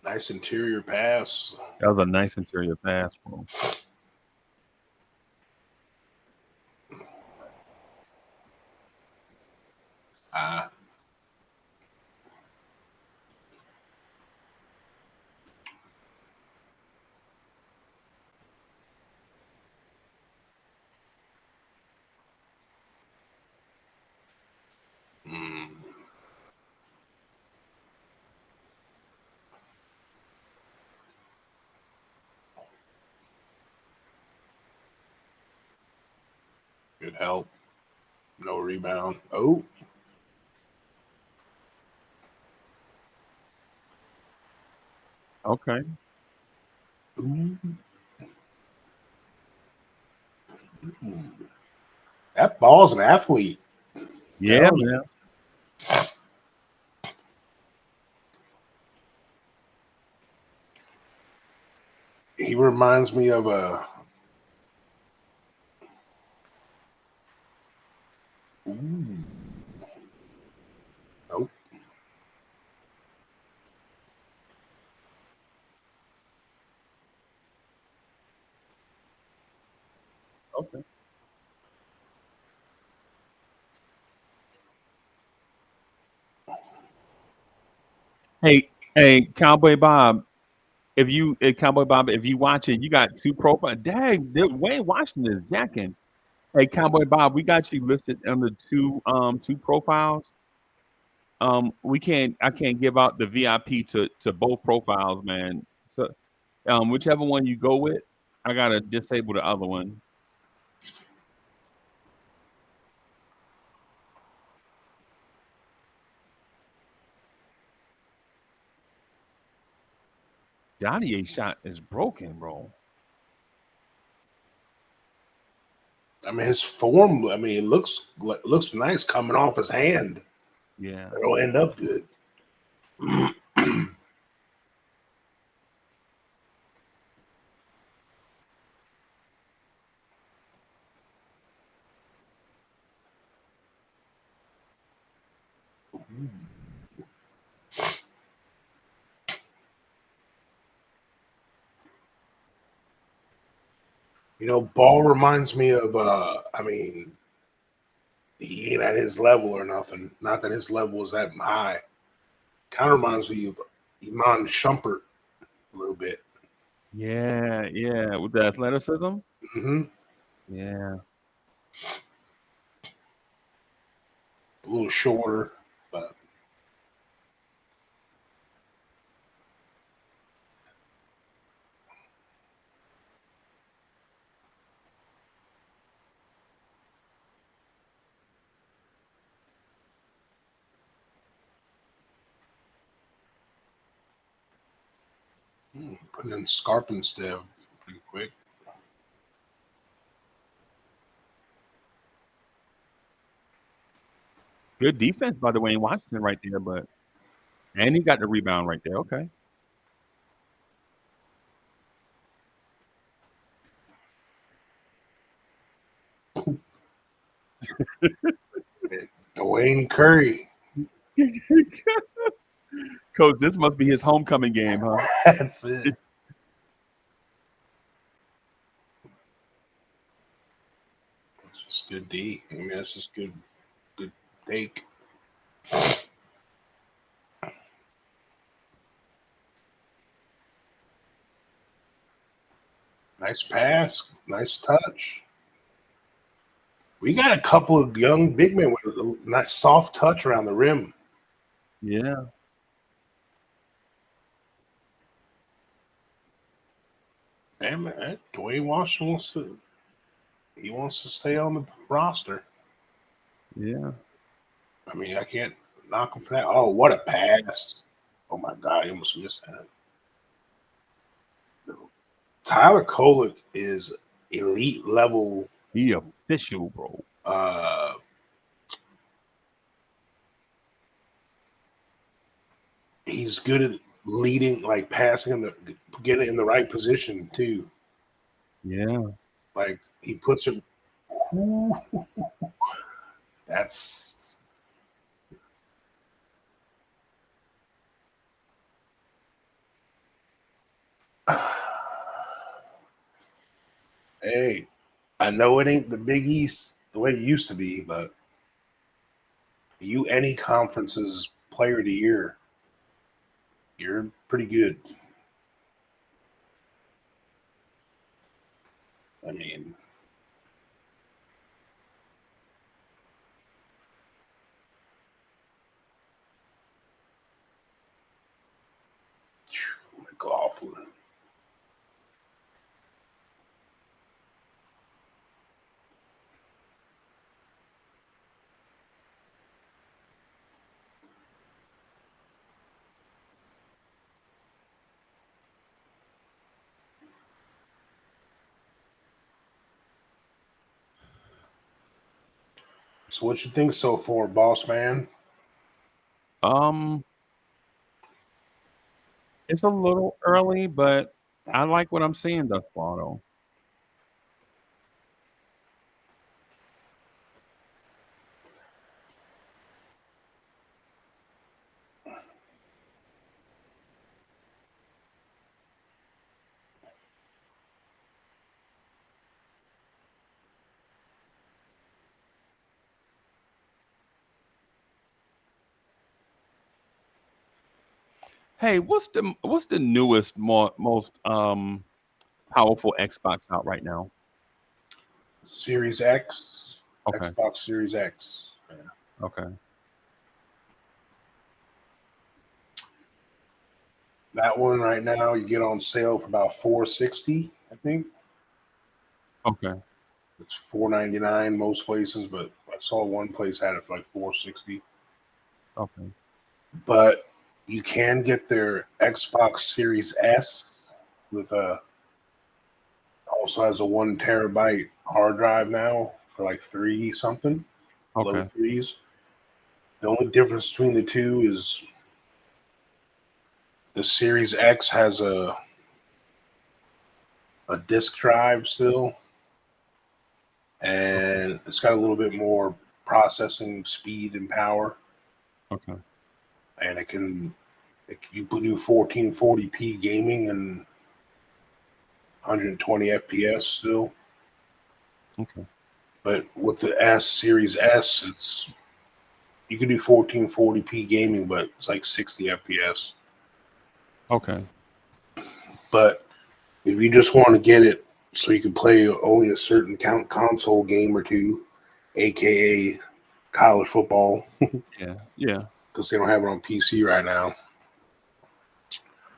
Nice interior pass. That was a nice interior pass, bro. Good help. No rebound. Oh. Okay. Ooh. That ball's an athlete. Yeah, man. He reminds me of a. Ooh. Nope. Okay. Hey, Cowboy Bob. If you Cowboy Bob, if you watch it, you got two profiles. Dang, Wayne Washington is jacking. Hey, Cowboy Bob, we got you listed under two profiles. I can't give out the VIP to both profiles, man. So whichever one you go with, I gotta disable the other one. Donnier's shot is broken, bro. I mean, his form. I mean, it looks nice coming off his hand. Yeah. It'll end up good. Ball reminds me of. I mean, he ain't at his level or nothing. Not that his level is that high. Kind of reminds me of Iman Shumpert a little bit. Yeah, with the athleticism. Mm-hmm. Yeah. A little shorter, but putting in Scarp instead pretty quick. Good defense by the Wayne Washington right there, and he got the rebound right there. Okay. Dwayne Curry. Coach, this must be his homecoming game, huh? That's it. It's just good D. I mean, that's just good take. Nice pass. Nice touch. We got a couple of young big men with a nice soft touch around the rim. Yeah. Man, Dwayne Washington wants to stay on the roster. Yeah. I mean, I can't knock him for that. Oh, what a pass. Oh my God, he almost missed that. Tyler Kolek is elite level. He official, bro. He's good at leading, like passing getting in the right position too. Yeah. Like he puts it. That's Hey, I know it ain't the Big East the way it used to be, but you any conference's player of the year, you're pretty good. I mean, McLaughlin. So what you think so far, boss man? Um, it's a little early, but I like what I'm seeing thus far, though. Hey, what's the newest, most powerful Xbox out right now? Series X, Okay, Xbox Series X. Yeah. okay, That one right now you get on sale for about 460, I think. okay, It's 499 most places, but I saw one place had it for like 460. okay, But you can get their Xbox Series S with a also has a 1 terabyte hard drive now for like three something, low okay, threes. The only difference between the two is the Series X has a disk drive still, and it's got a little bit more processing speed and power, okay, and you can do 1440p gaming and 120 FPS still. okay, But with the S Series S, it's you can do 1440p gaming, but it's like 60 FPS. okay, But if you just want to get it so you can play only a certain console game or two, aka college football, yeah, yeah. because they don't have it on PC right now,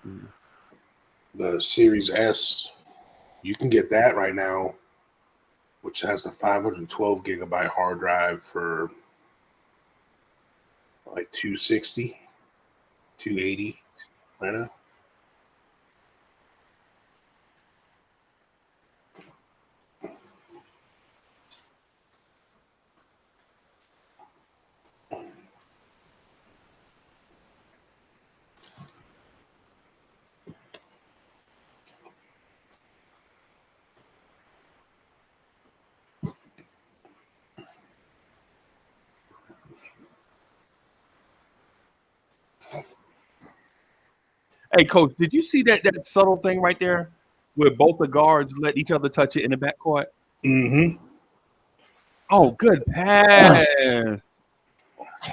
Mm. the Series S, you can get that right now, which has the 512 gigabyte hard drive for like 260, 280 right now. Hey, coach, did you see that subtle thing right there, where both the guards let each other touch it in the backcourt? Mm-hmm. Oh, good pass.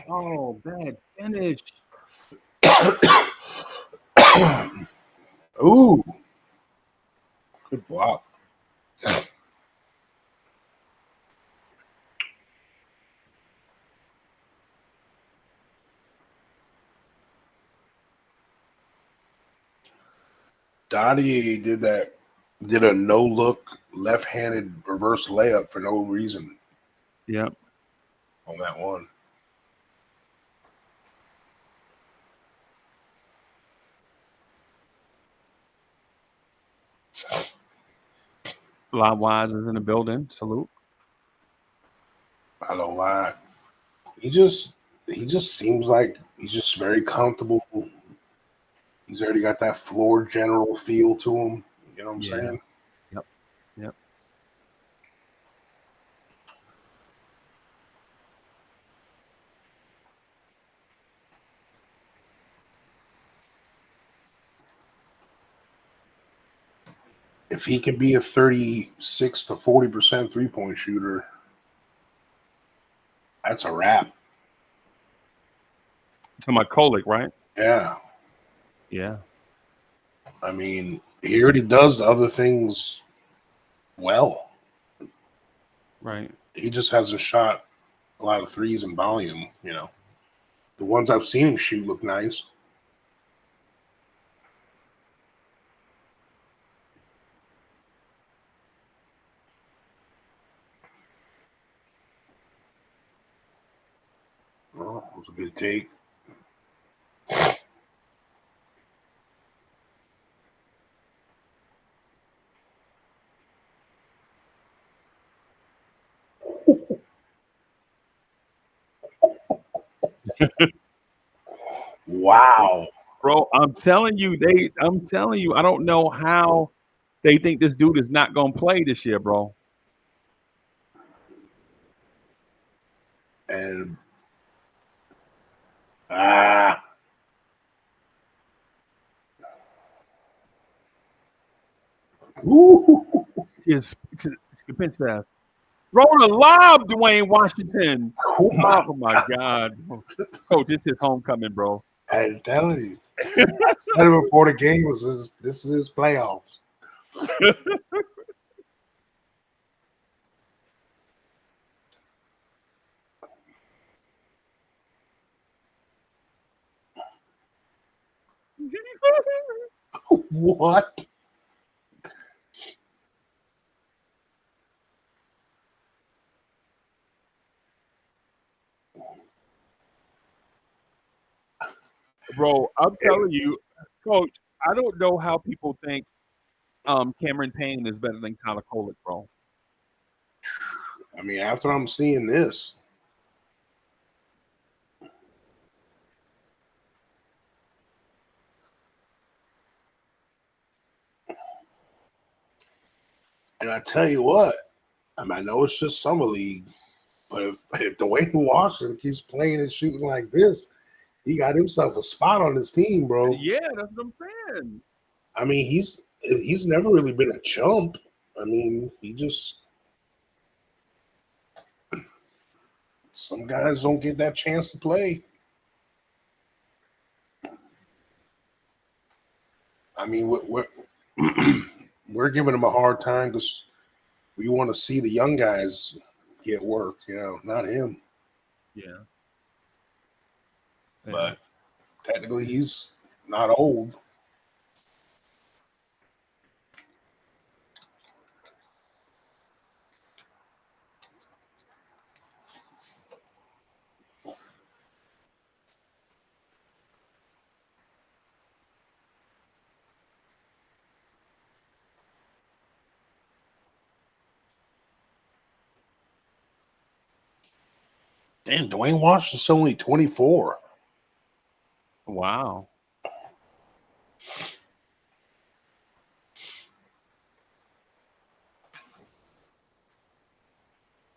Oh, bad finish. Ooh, good block. Dottie did a no look left handed reverse layup for no reason Yep. on that one. Fly Wise is in the building. Salute. I don't lie. He just seems like he's just very comfortable. He's already got that floor general feel to him. You know what I'm Yeah. saying? Yep. Yep. if he can be a 36 to 40% 3-point shooter, that's a wrap. To my Kolick, right? Yeah. Yeah. I mean, he already does the other things well. Right. He just hasn't shot a lot of threes in volume, you know. The ones I've seen him shoot look nice. Oh, that was a good take. Wow. Bro, I'm telling you, I don't know how they think this dude is not gonna play this year, bro. And ooh. Is pinch that. Throw the lob, Dwayne Washington. Oh My God. Coach, this is homecoming, bro. I'm telling you. I said it before the game this is his playoffs. What? Bro, I'm telling you, Coach, I don't know how people think Cameron Payne is better than Tyler Kolick, bro. I mean, after I'm seeing this, and I tell you what, I mean, I know it's just summer league, but if Dwayne Washington keeps playing and shooting like this, he got himself a spot on his team, bro. Yeah, that's what I'm saying. I mean, he's never really been a chump. I mean, he just some guys don't get that chance to play. I mean, we're giving him a hard time because we want to see the young guys get work, you know, not him. Yeah. But technically, he's not old. Damn, Dwayne Washington's only 24. Wow.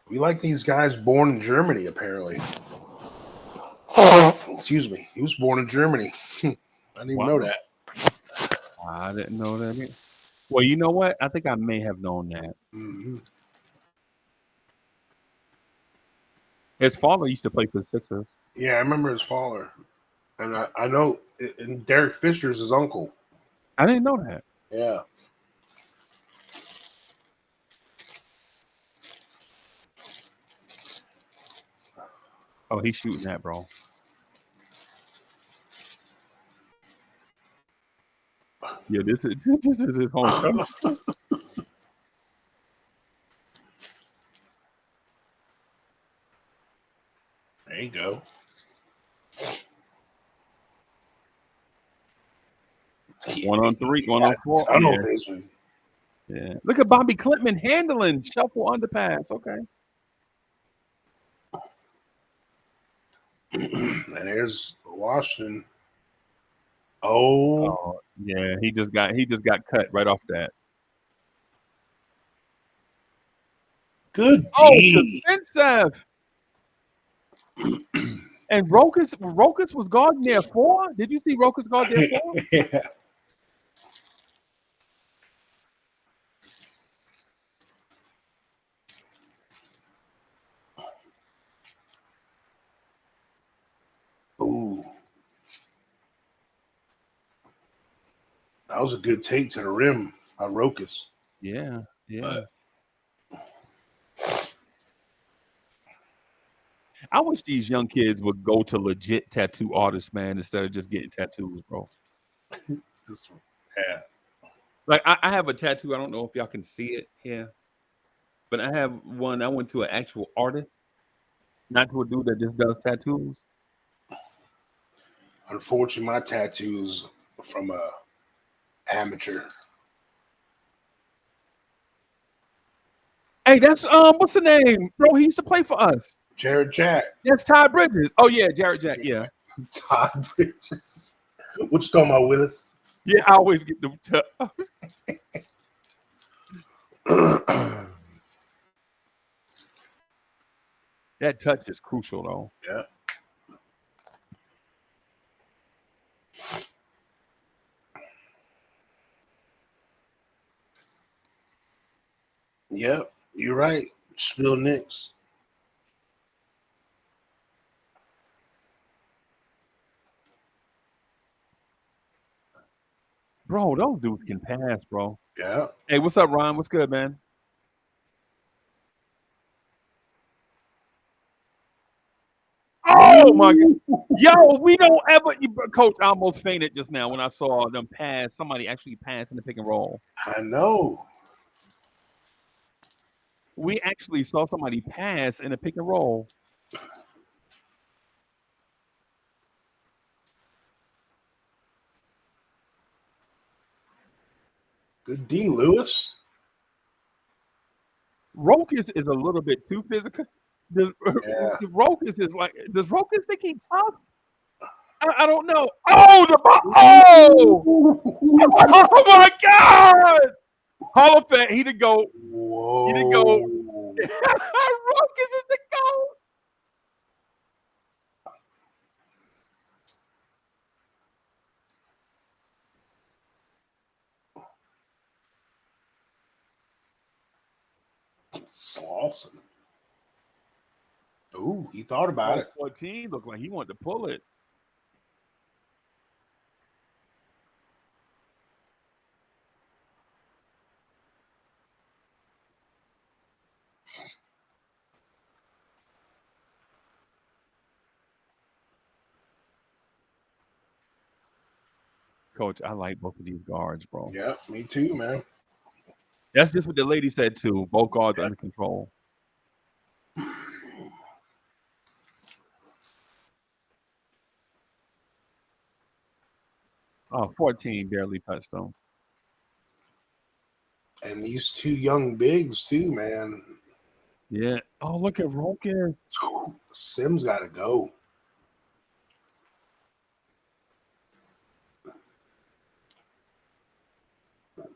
We like these guys born in Germany, apparently. Excuse me. He was born in Germany. I didn't even know that. I didn't know that either. Well, you know what? I think I may have known that. Mm-hmm. His father used to play for the Sixers. Yeah, I remember his father. And I know, and Derek Fisher's his uncle. I didn't know that. Yeah. Oh, he's shooting that, bro. Yeah, this is his homecoming. There you go. One on three, one on four. Tunnel Yeah. vision. Yeah. Look at Bobby Clintman handling shuffle underpass. Okay. And there's Washington. Oh, Yeah, he just got cut right off that. good Oh, D. defensive. And Rokas was guarding there 4. Did you see Rokas guard there 4? Yeah. Ooh. That was a good take to the rim by Rokas. Yeah. But I wish these young kids would go to legit tattoo artists, man, instead of just getting tattoos, bro. this, yeah. Like I have a tattoo. I don't know if y'all can see it here, but I have one. I went to an actual artist, not to a dude that just does tattoos. Unfortunately, my tattoos from a amateur. Hey, that's what's the name, bro? He used to play for us. Jared Jack. That's Todd Bridges. Oh yeah, Jared Jack. Yeah, Todd Bridges. What you talking about, Willis? yeah. I always get them. That touch is crucial, though. Yeah. Yep, you're right. Still Knicks. Bro, those dudes can pass, bro. Yeah. Hey, what's up, Ron? What's good, man? Oh my God. Yo, we don't ever. Coach, I almost fainted just now when I saw them pass. Somebody actually pass in the pick and roll. I know. We actually saw somebody pass in a pick and roll. Good D, Lewis. Rokas is a little bit too physical. Rokas is like, does Rokas think he's tough? I don't know. Oh, the ball. Oh! Oh my God! Hall of Fame. He didn't go. Whoa. He didn't go. Rokas is the goat. Slauson. Ooh, he thought about it. 14 looked like he wanted to pull it. Coach, I like both of these guards, bro. Yeah, me too, man. That's just what the lady said too. Both guards under control. Oh, 14 barely touched them. And these two young bigs too, man. Yeah. Oh, look at Rokas. Sims got to go.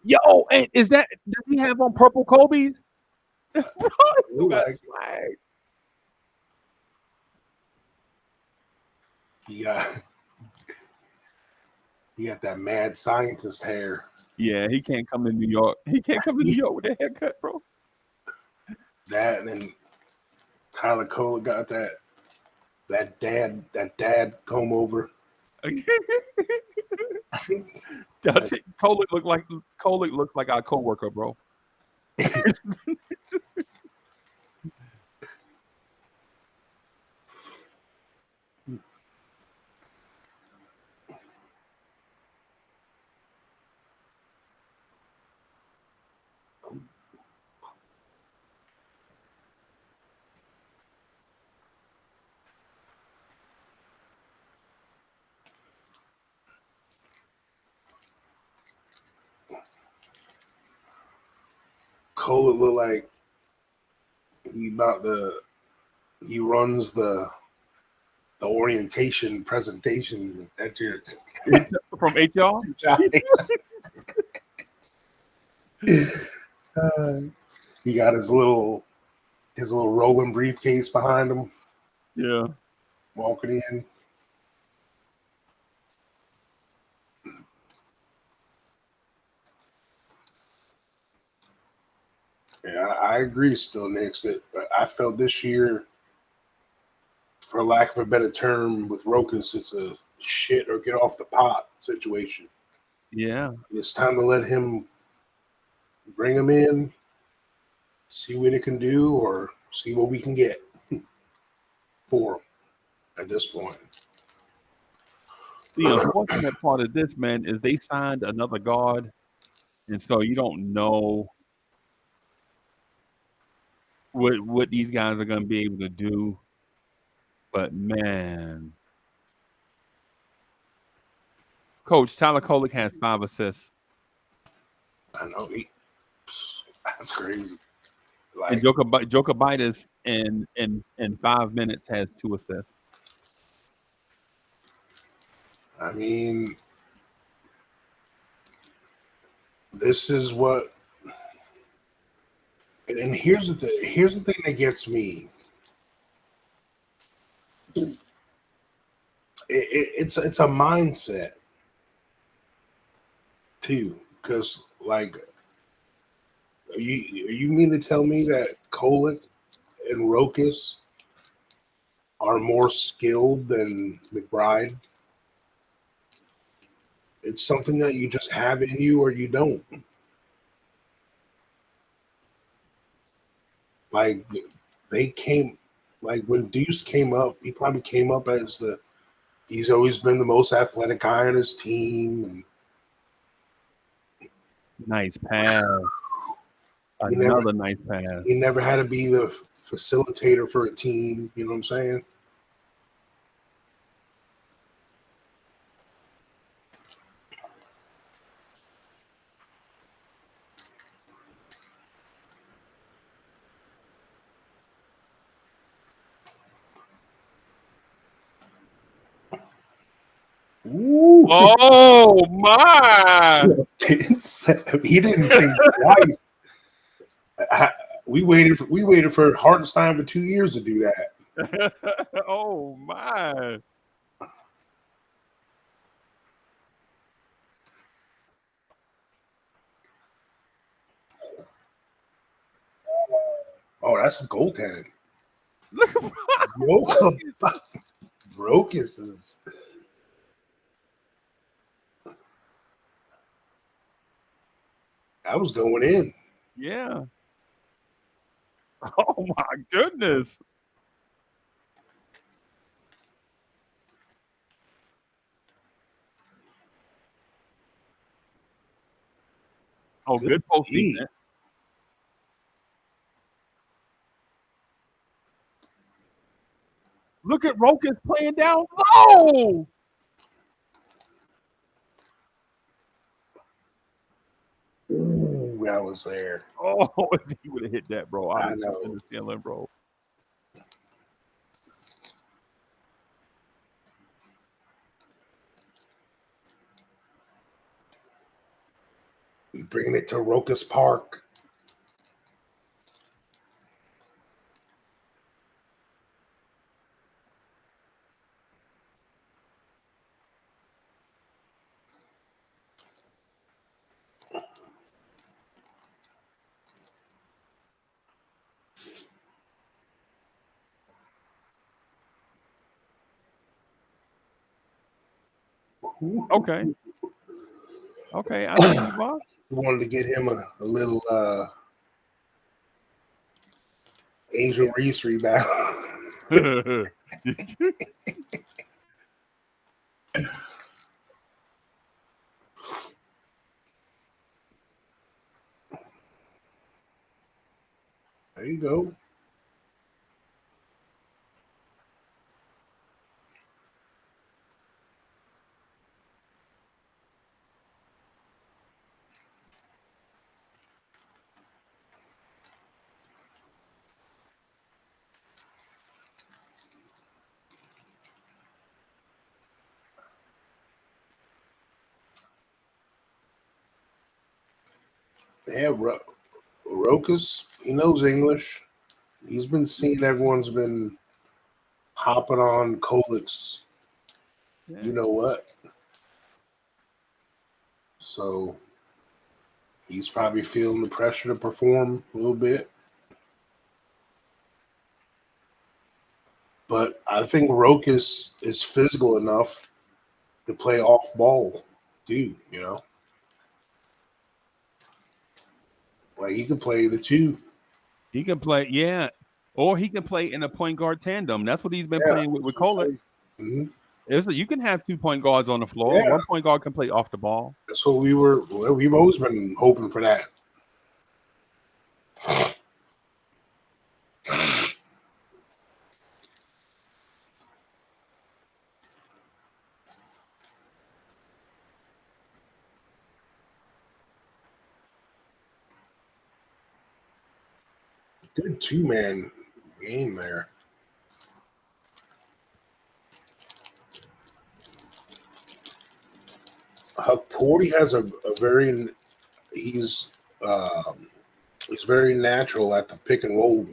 Yo, and is that, does he have on purple Kobe's? Bro, Ooh, got like- swag. He got that mad scientist hair. Yeah, he can't come to New York. He can't come to New York with a haircut, bro. That and then Tyler Cole got that dad comb over. Kolick looks like our coworker, bro. Cole look like he runs the orientation presentation at your From HR. He got his little rolling briefcase behind him, Yeah. walking in. Yeah, I agree. Still, Knicks. That I felt this year for lack of a better term, with Rokas, it's a shit or get off the pot situation. Yeah. It's time to let him bring him in, see what it can do, or see what we can get for him at this point. The unfortunate part of this, man, is they signed another guard, and so you don't know what these guys are going to be able to do. But man, Coach Tyler Kolek has 5 assists, I know that's crazy. and Like, Joker Bidas in 5 minutes has 2 assists. I mean, this is what. And here's the thing. Here's the thing that gets me. It's a mindset too, because like you mean to tell me that Kolek and Rokas are more skilled than McBride? It's something that you just have in you or you don't. Like they came, like when Deuce came up, he probably came up as he's always been the most athletic guy on his team. And Nice pass. Another nice pass. He never had to be the facilitator for a team. You know what I'm saying? Ooh. Oh my! He didn't think twice. We waited for Hartenstein for 2 years to do that. Oh my! Oh, that's some goaltending. Look at Rokas is. I was going in. Yeah. Oh my goodness. Oh, good post defense. Look at Rokas playing down low. Ooh, I was there. Oh, if he would have hit that, bro, I I'd know. have in the ceiling, bro. We bringing it to Rokas Park. Okay. Okay, I see you, boss. We wanted to get him a little Angel Reese rebound. There you go. Yeah, Rokas, he knows English. He's been seeing everyone's been hopping on Kolek's. Yeah. You know what? So he's probably feeling the pressure to perform a little bit. But I think Roke is physical enough to play off ball, too. You know, like he can play the two. He can play, yeah, or he can play in a point guard tandem. That's what he's been playing with Colette. Mm-hmm. You can have 2 point guards on the floor. Yeah. 1 point guard can play off the ball. That's what we've always been hoping for that. Good 2-man game there. Porty has a very he's very natural at the pick and roll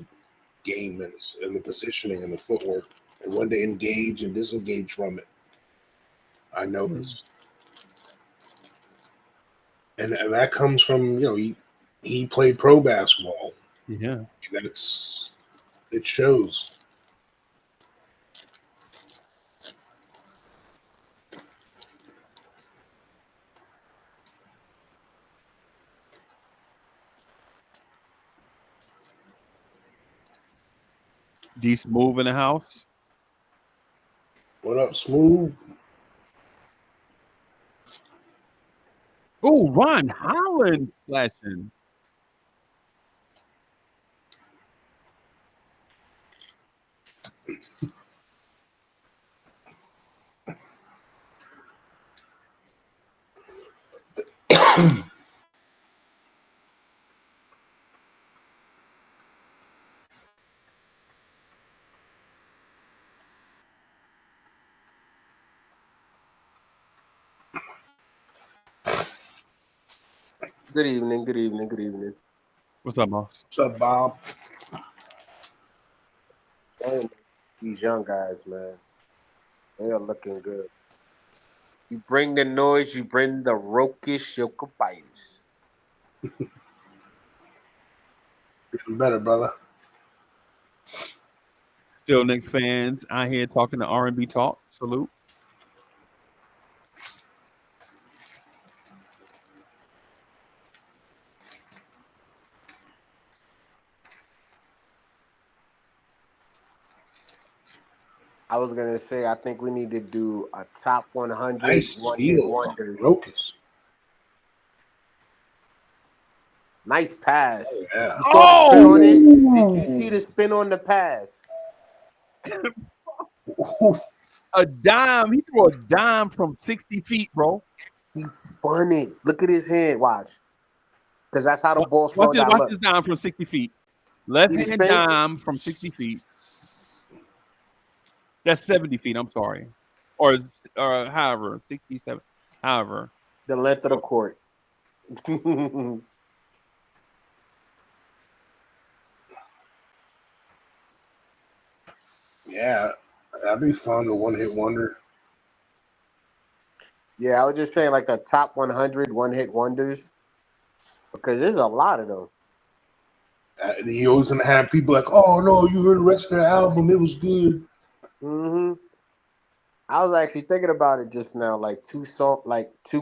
game and the positioning and the footwork and when to engage and disengage from it. I noticed, and that comes from he played pro basketball. Yeah, It shows. D Smooth in the house. What up, Smooth? Oh, Ron Holland splashing. Good evening, good evening, good evening. What's up, Moss? What's up, Bob? Damn, these young guys, man. They are looking good. You bring the noise, you bring the rokish yokobitis. Getting better, brother. Still Knicks fans out here talking to R&B talk. Salute. I was gonna say, I think we need to do a top 100 Nice one-hit steal, wonders. Rokas. Nice pass. Oh, yeah. You saw the spin on it? Did you see the spin on the pass? A dime. He threw a dime from 60 feet, bro. He spun it. Look at his hand. Watch. Because that's how the ball slowed down. Watch this dime from 60 feet. Left hand spin? dime from 60 feet. That's 70 feet. I'm sorry. Or however, 67. However. The length of the court. Yeah, that'd be fun, a one-hit wonder. Yeah, I was just saying like the top 100 one-hit wonders. Because there's a lot of them. He always gonna have people like, oh no, you heard the rest of the album, it was good. Mm-hmm. I was actually thinking about it just now, like two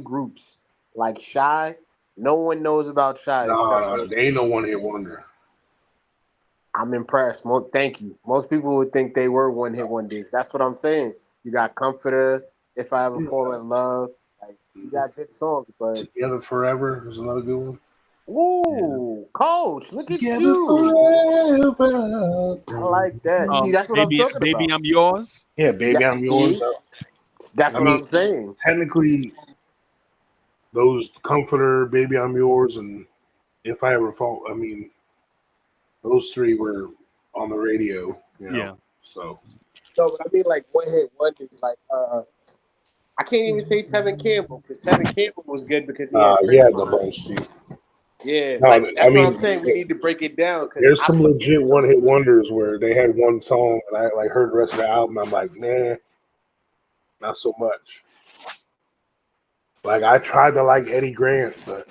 groups, like Shy. No one knows about Shy. No, they ain't no one-hit wonder. I'm impressed. Thank you. Most people would think they were one-hit wonders. That's what I'm saying. You got Comforter, If I Ever Fall in Love. Like, you got good songs, but Together Forever is another good one. Ooh, Coach, look at Together you. Forever. I like that. See, that's what baby, I'm talking baby, about. I'm yours. Yeah, Baby, I'm yours. That's what I'm saying. Technically, those Comforter, Baby, I'm yours, and If I Ever Fall, those three were on the radio. Yeah. So. No, but I mean, like one-hit wonders, like I can't even say Tevin Campbell because Tevin Campbell was good because he had the bunch too. Yeah, no, that's what I'm saying. We need to break it down. There's some legit one-hit wonders where they had one song and I like heard the rest of the album. I'm like, nah, not so much. Like I tried to like Eddie Grant, but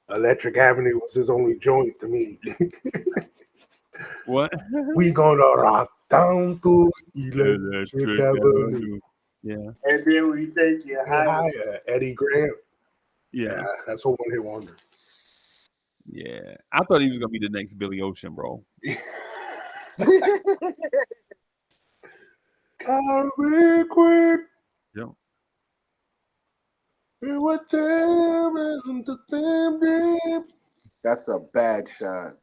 Electric Avenue was his only joint to me. What? We gonna rock Down to Electric Avenue. Yeah. And then we take you Higher. Eddie Grant. Yeah. Yeah, that's a one-hit wonder. Yeah. I thought he was gonna be the next Billy Ocean, bro. Carrie Quinn. Yeah. What time isn't the same? That's a bad shot.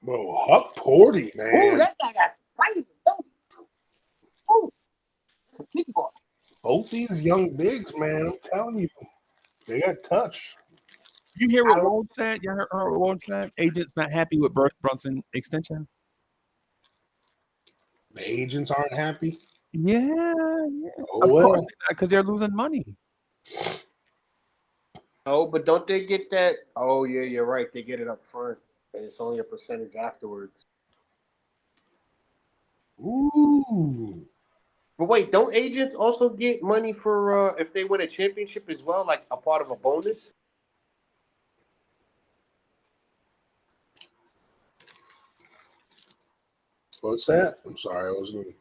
Bro, Huck Porty, man. Ooh, that guy got spicy. Oh, it's a kickball. Both these young bigs, man, I'm telling you, they got touch. You hear what Woj said? You heard what Woj said? Agent's not happy with Brunson extension. The agents aren't happy. Yeah. Oh, Of well. course, because they're losing money. Oh, but don't they get that? Oh, yeah, you're right. They get it up front, and it's only a percentage afterwards. Ooh. But wait, don't agents also get money for if they win a championship as well, like a part of a bonus? What's that? I'm sorry, I was going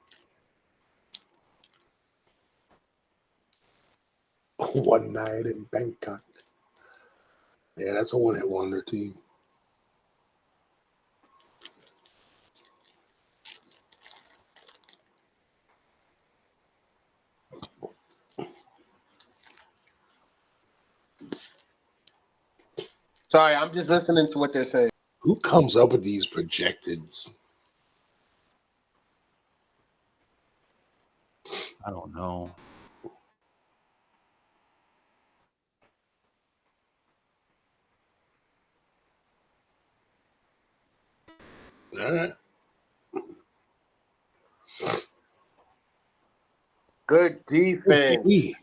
One Night in Bangkok. Yeah, that's a one-hit wonder, too. Sorry, I'm just listening to what they're saying. Who comes up with these projecteds? I don't know. All right. Good defense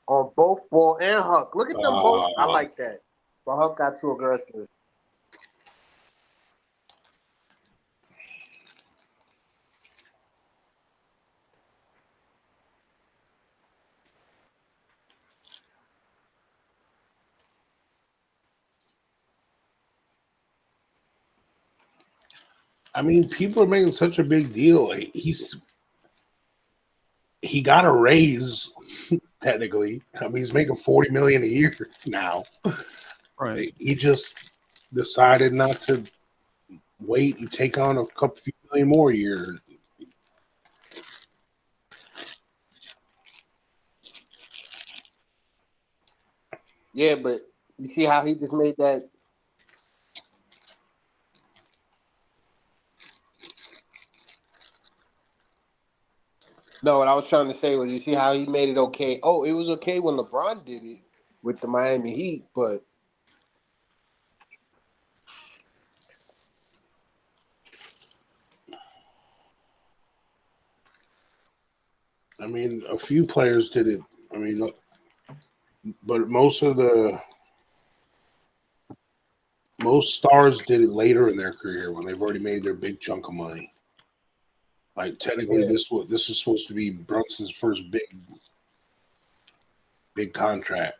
on both Ball and Huck. Look at them both. I like that. But Huck got too aggressive. I mean, people are making such a big deal. He got a raise, technically. I mean, he's making $40 million a year now. Right. He just decided not to wait and take on a couple few million more a year. Yeah, but you see how he just made that? No, what I was trying to say was, you see how he made it okay? Oh, it was okay when LeBron did it with the Miami Heat, but I mean, a few players did it. I mean, but most stars did it later in their career when they've already made their big chunk of money. Like technically, this was supposed to be Brunson's first big contract.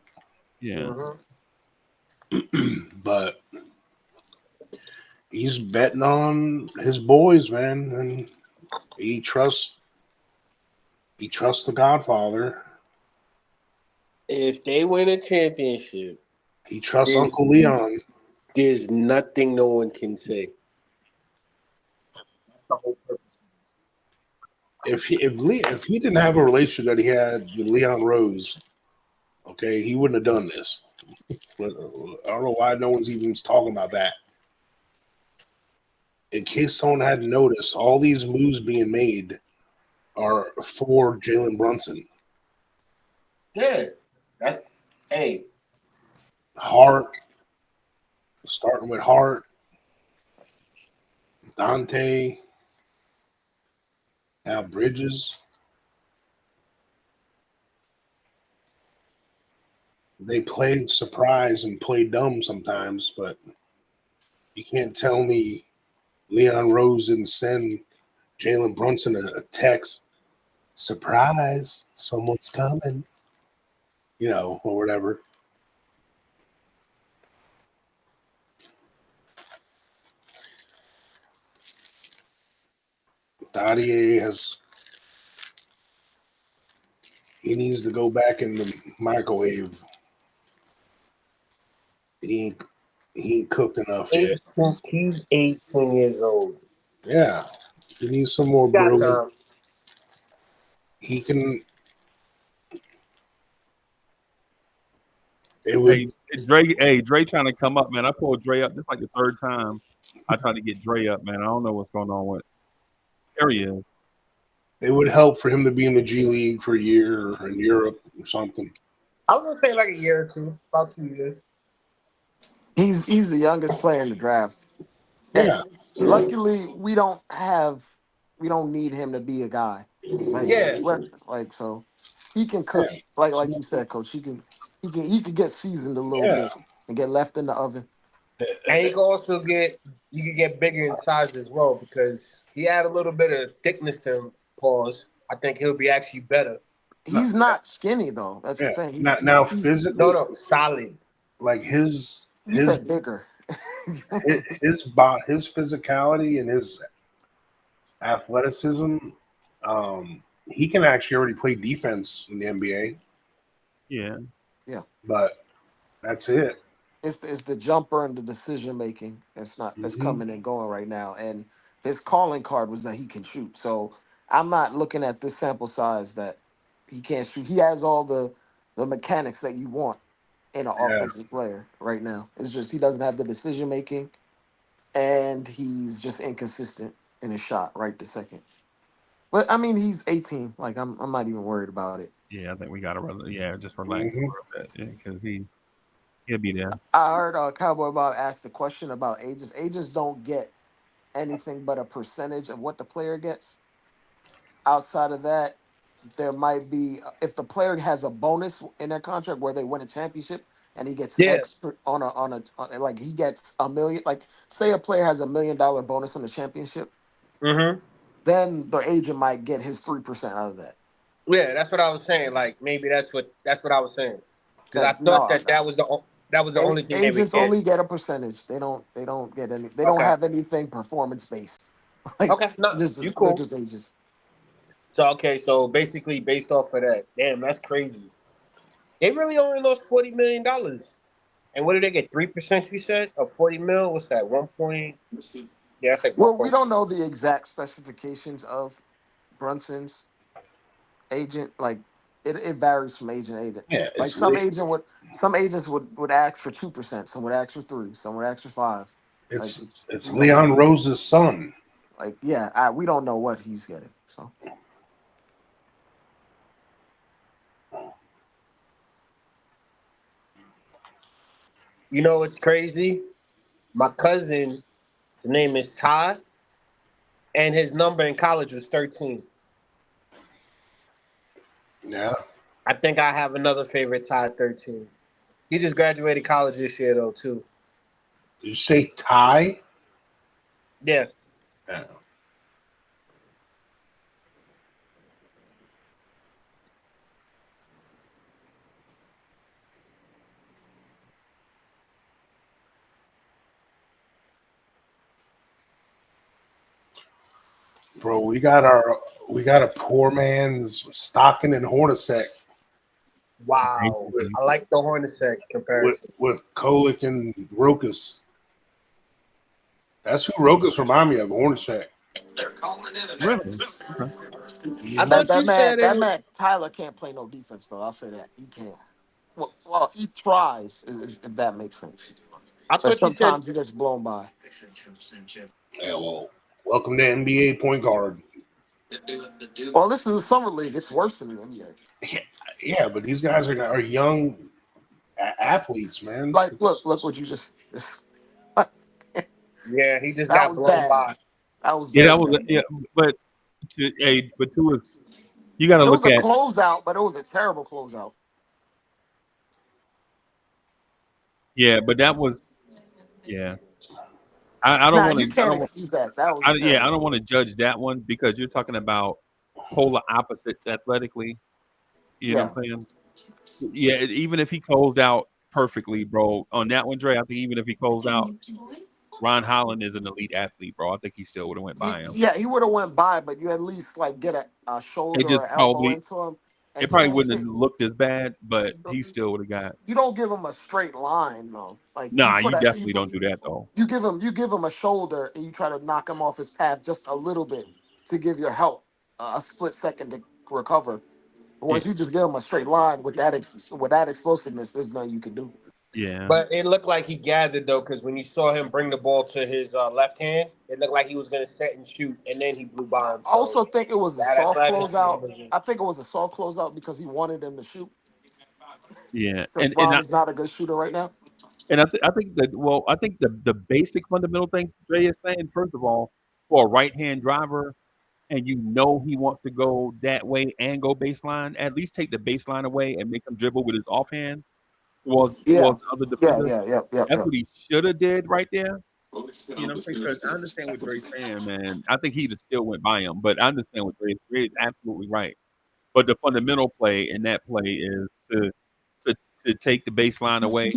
Yeah. But he's betting on his boys, man, and he trusts the Godfather. if they win a championship, He trusts Uncle Leon. there's nothing no one can say. That's the whole purpose. If he didn't have a relationship that he had with Leon Rose, okay, he wouldn't have done this. I don't know why no one's even talking about that. In case someone hadn't noticed, all these moves being made are for Jalen Brunson. Yeah. Hey. Hart, starting with Hart, Dante, now Bridges. They played surprise and play dumb sometimes, but you can't tell me Leon Rose didn't send Jalen Brunson a text surprise, someone's coming, or whatever. Dottier he needs to go back in the microwave. He ain't cooked enough yet. He's 18 years old. Yeah. He needs some more brewing. He can. Dre trying to come up, man. I pulled Dre up. This is like the third time I tried to get Dre up, man. I don't know what's going on with. There he is. It would help for him to be in the G League for a year or in Europe or something. I was gonna say like a year or two, about 2 years. He's the youngest player in the draft. Yeah. Luckily, we don't need him to be a guy. So he can cook. Like you said, Coach. He could get seasoned a little bit and get left in the oven. And he can also get bigger in size as well because he had a little bit of thickness to him. Pause. I think he'll be actually better. He's not skinny though. That's the thing. He's physically. No, solid. Like his bigger. his physicality and his athleticism, he can actually already play defense in the NBA. Yeah. But that's it. It's the jumper and the decision making that's coming and going right now. And his calling card was that he can shoot. So I'm not looking at this sample size that he can't shoot. He has all the mechanics that you want in an offensive player right now. It's just he doesn't have the decision making, and he's just inconsistent in his shot right this second. But I mean, he's 18. Like I'm not even worried about it. Yeah, I think we gotta just relax a little bit because he'll be there. I heard Cowboy Bob ask the question about agents. Agents don't get anything but a percentage of what the player gets. Outside of that, there might be if the player has a bonus in their contract where they win a championship and he gets X on like he gets $1 million. Like say a player has $1 million bonus on the championship, then the agent might get his 3% out of that. Yeah, that's what I was saying. Like maybe that's what I was saying because I thought that was the only thing agents only get a percentage. They don't get any. They don't have anything performance based. Like, you cool. They're just agents. So basically based off of that, damn, that's crazy. They really only lost $40 million. And what did they get? 3%? You said of 40 mil. What's that? 1 point. Yeah, that's like. Well, we don't know the exact specifications of Brunson's agent. Like it varies from agent to agent. Yeah, like some agents would ask for 2%. Some would ask for 3%. Some would ask for 5%. It's Leon Rose's son. Like we don't know what he's getting. So. You know what's crazy? My cousin, his name is Todd, and his number in college was 13. Yeah. I think I have another favorite Todd 13. He just graduated college this year, though, too. Did you say Ty? Yeah. Yeah. Bro, we got a poor man's Stockton and Hornacek. Wow. I like the Hornacek comparison. With Kolick and Rokas. That's who Rokas remind me of, Hornacek. They're calling it an Really? I thought that man Tyler can't play no defense though. I'll say that. He can't. Well, he tries, if that makes sense. But sometimes he gets blown by. Yeah, well, welcome to NBA point guard. Well, this is a summer league. It's worse than the NBA. Yeah, but these guys are young athletes, man. Like, look what you just. Yeah, he just got blown by. That was but to us, you got to look at. It was a closeout, but it was a terrible closeout. Yeah, but that was. Yeah, I don't want to. You can't excuse that. That was. I don't want to judge that one because you're talking about polar opposites athletically. You know what I'm saying? Yeah, even if he closed out perfectly, bro, on that one, Dre, I think even if he closed out, Ron Holland is an elite athlete, bro. I think he still would have went by him. Yeah, he would have went by, but you at least like get a It shoulder just or elbow probably into him, it and probably wouldn't have looked as bad, but he still would have got. you don't give him a straight line though. Like Nah, you definitely don't do that though. you give him a shoulder and you try to knock him off his path just a little bit to give your help a split second to recover. But once you just give him a straight line with that explosiveness, there's nothing you can do. Yeah. But it looked like he gathered though, because when you saw him bring the ball to his left hand, it looked like he was gonna set and shoot, and then he blew by him. I So also think it was a that soft athleticism closeout. was just, I think it was a soft closeout because he wanted him to shoot. Yeah. Because Bron is not a good shooter right now. I think that I think the basic fundamental thing Dre is saying, first of all, for a right hand driver, and you know he wants to go that way and go baseline, at least take the baseline away and make him dribble with his offhand towards the other defender. Yeah. That's what he should have did right there. You know what I'm saying? Because I understand what Dre's saying, man. I think he'd have still went by him, but I understand what Dre is absolutely right. But the fundamental play in that play is to take the baseline away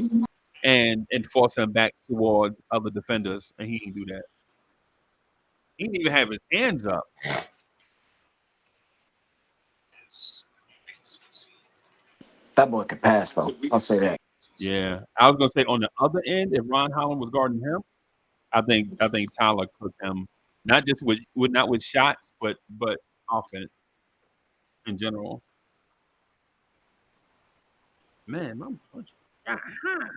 and force him back towards other defenders, and he didn't do that. He didn't even have his hands up. That boy could pass though. I'll say that. Yeah, I was gonna say on the other end, if Ron Holland was guarding him, I think Tyler cooked him, not just with shots, but offense in general. Man, I'm punching. Uh-huh.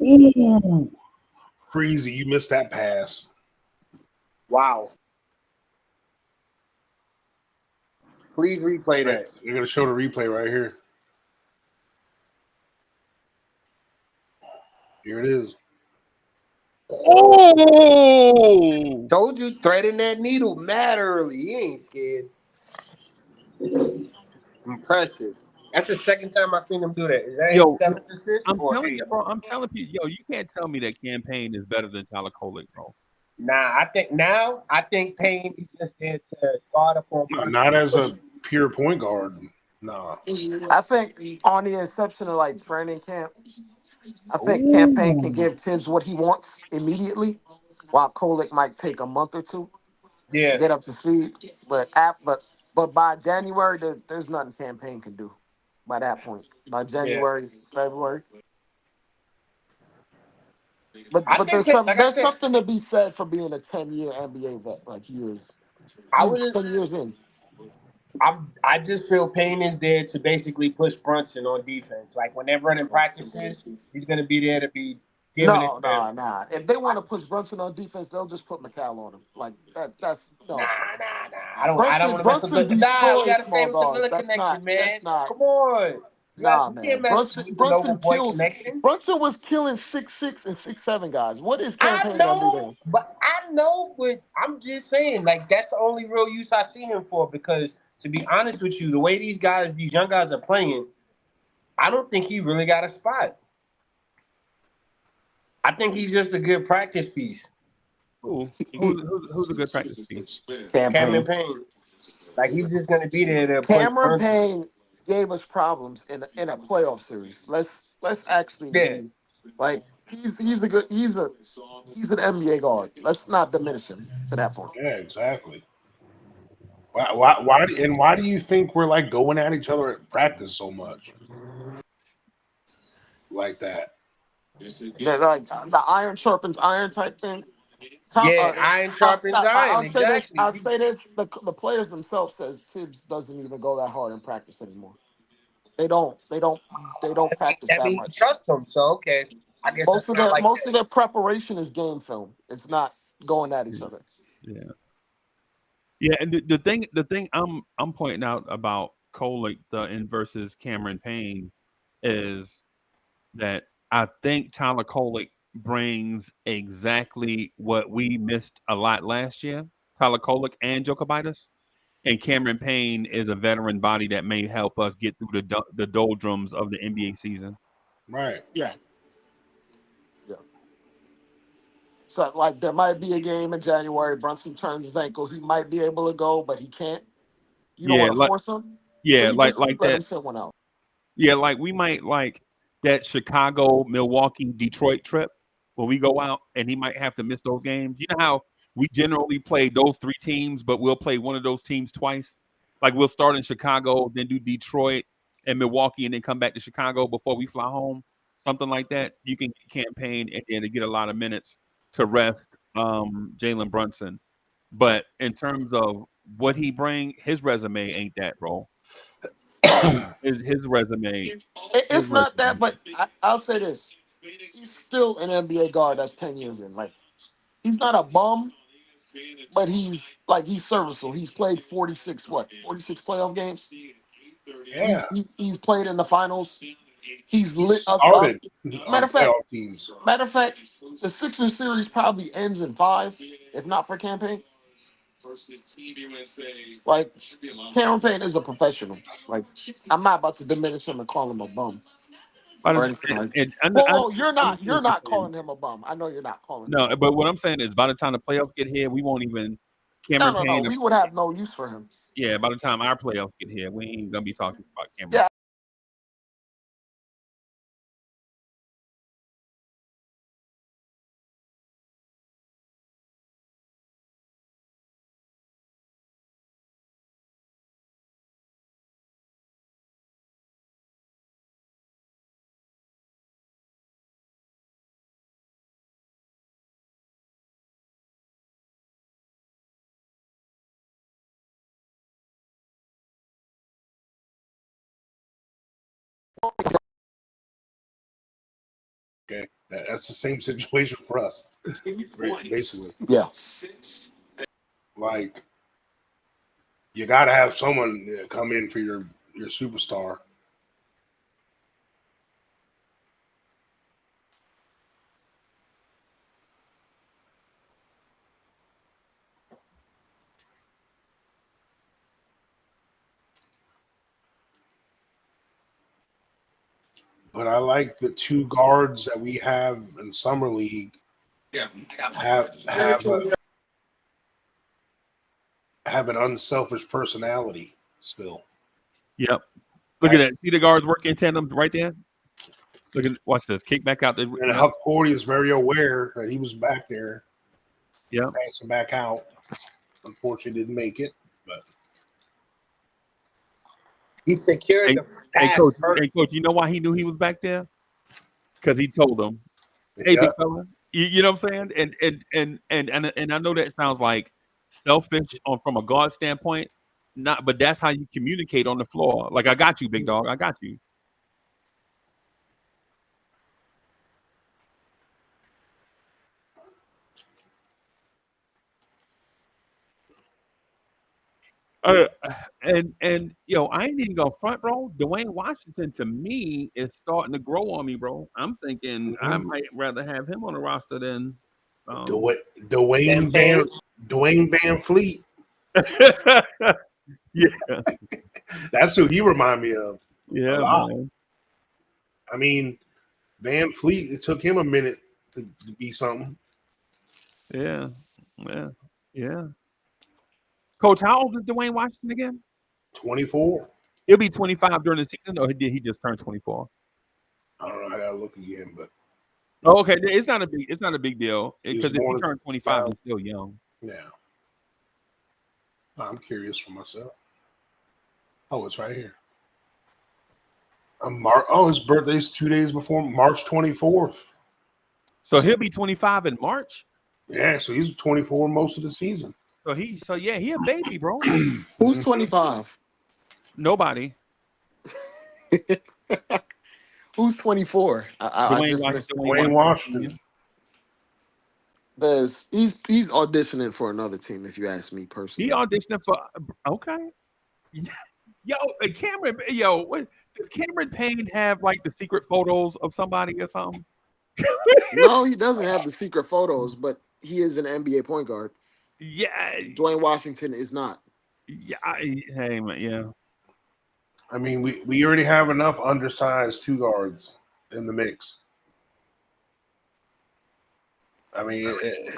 Ooh, Freezy, you missed that pass. wow. Please replay that. You're gonna show the replay right here. Here it is. Oh! Told you, threading that needle mad early. He ain't scared. Impressive. That's the second time I've seen him do that. Is that his seventh assist? I'm or telling eighth? you, bro. I'm telling you, you can't tell me that campaign is better than Tyler Kolek, bro. Nah, I think Payne is just there to guard up on. Not as a pure point guard. No. I think on the inception of like training camp, I think Campaign can give Tibbs what he wants immediately, while Kolek might take a month or two to get up to speed. But by January, there's nothing Campaign can do. By that point, by January, February. But there's something to be said for being a 10-year NBA vet like he is. He's 10 years in. I just feel Payne is there to basically push Brunson on defense. Like when they're running practices, he's gonna be there to be giving it. Nah. If they want to push Brunson on defense, they'll just put McCall on him. Like that's no. Nah. I don't want to mess with the die. We gotta stay with the Miller connection, man. Come on. Man. Brunson kills. Brunson was killing 6'6" and 6'7" guys. What is Campaign gonna do to him? But I'm just saying, like that's the only real use I see him for. Because to be honest with you, the way these young guys are playing, I don't think he really got a spot. I think he's just a good practice piece. Who's a good practice piece? Cameron Payne. Like he's just gonna be there to Cameron Payne gave us problems in a playoff series. Let's actually be, like he's an NBA guard. Let's not diminish him to that point. Yeah, exactly. Why do you think we're like going at each other at practice so much? Like that. Yeah, like the iron sharpens iron type thing. Iron sharpens iron. Exactly. I'll say this: the players themselves says Tibbs doesn't even go that hard in practice anymore. They don't practice that much. Trust them, so okay. I guess most of their preparation is game film. It's not going at each other. Yeah, and the thing I'm pointing out about Kolek versus Cameron Payne is that I think Tyler Kolek brings exactly what we missed a lot last year. Tyler Kolek and Jokovitis. And Cameron Payne is a veteran body that may help us get through the doldrums of the NBA season. Right. Yeah. So, like, there might be a game in January. Brunson turns his ankle. He might be able to go, but he can't. You don't Yeah, want to like force him. So yeah, you like just like let that. him sit one out. Yeah, like we might like that Chicago, Milwaukee, Detroit trip where we go out and he might have to miss those games. You know how we generally play those three teams, but we'll play one of those teams twice. Like we'll start in Chicago, then do Detroit and Milwaukee, and then come back to Chicago before we fly home. Something like that. You can campaign and then to get a lot of minutes to rest Jalen Brunson. But in terms of what he bring, his resume ain't that, bro. His resume. His It's not that, resume. but I'll say this: he's still an NBA guard that's 10 years in. Like, he's not a bum, but he's serviceable. He's played 46 playoff games. Yeah. He's played in the finals. He's He lit us up. started Matter on of fact, playoff teams. the Sixers series probably ends in 5, if not for campaign. Like, Cameron Payne is a professional. Like, I'm not about to diminish him and call him a bum or anything like that. Whoa, you're understand what not you're saying. calling him a bum. I know you're not calling him a No, bum. but what I'm saying is by the time the playoffs get here, we won't even Cameron No. Payne. We would have no use for him. Yeah, by the time our playoffs get here, we ain't gonna be talking about Cameron. Yeah. Okay. That's the same situation for us. Basically. Yeah. Like, you got to have someone come in for your superstar. But I like the two guards that we have in summer league. Have an unselfish personality still. Yep. Look at that. See the guards working in tandem right there? Look at watch this. Kick back out. And Huck Forty is very aware that he was back there. Yeah. Passing back out. Unfortunately didn't make it. But He secured Hey, the pass coach, first. you know why he knew he was back there? Because he told them, "Hey, yeah. big fella." You know what I'm saying? And I know that sounds like selfish from a guard standpoint, not, but that's how you communicate on the floor. Like, I got you, big dog. I got you. And yo, I ain't even gonna front, bro. Dwayne Washington to me is starting to grow on me, bro. I'm thinking I might rather have him on the roster than Dwayne Van Fleet. Yeah, That's who he remind me of. yeah, man. I mean, Van Fleet, it took him a minute to be something. Yeah. Coach, how old is Dwayne Washington again? 24. He'll be 25 during the season, or did he just turn 24? I don't know. I gotta look again, but okay, it's not a big deal because if he turned 25, he's still young. Yeah. I'm curious for myself. Oh, it's right here. His birthday's 2 days before March 24th. So he'll be 25 in March. Yeah, so he's 24 most of the season. So he a baby, bro. Who's 25? Nobody. Who's 24? Dwayne Washington. He's auditioning for another team, if you ask me personally. He auditioning for okay. Yo, Cameron, what does Cameron Payne have like the secret photos of somebody or something? No, he doesn't have the secret photos, but he is an NBA point guard. Yeah, Dwayne Washington is not. yeah. Hey, man, yeah. I mean, we already have enough undersized two guards in the mix. I mean,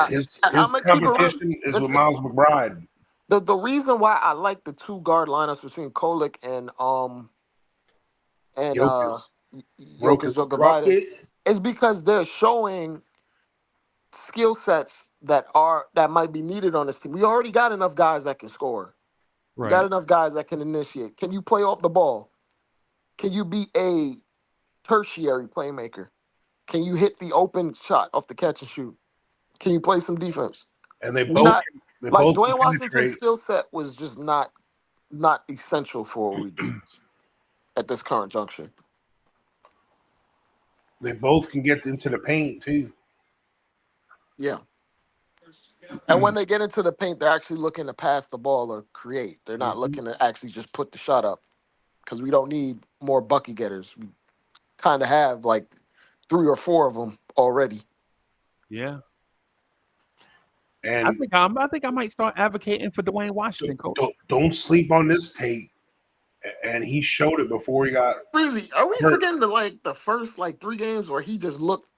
his I'm gonna keep it real. competition is with Miles McBride. The reason why I like the two guard lineups between Kolek and Jokic. Jokic Rokas. Jokic is because they're showing skill sets that might be needed on this team. We already got enough guys that can score. We got Right. enough guys that can initiate. Can you play off the ball? Can you be a tertiary playmaker? Can you hit the open shot off the catch and shoot? Can you play some defense? And they We both not they like both Dwayne can Washington's penetrate. skill set was just not essential for what we do at this current juncture. They both can get into the paint too. Yeah. And when they get into the paint, they're actually looking to pass the ball or create. They're not looking to actually just put the shot up because we don't need more bucket getters. We kind of have like 3 or 4 of them already. Yeah. And I think I might start advocating for Dwayne Washington, coach. don't sleep on this tape. And he showed it before he got Crazy. Are we forgetting the first 3 games where he just looked?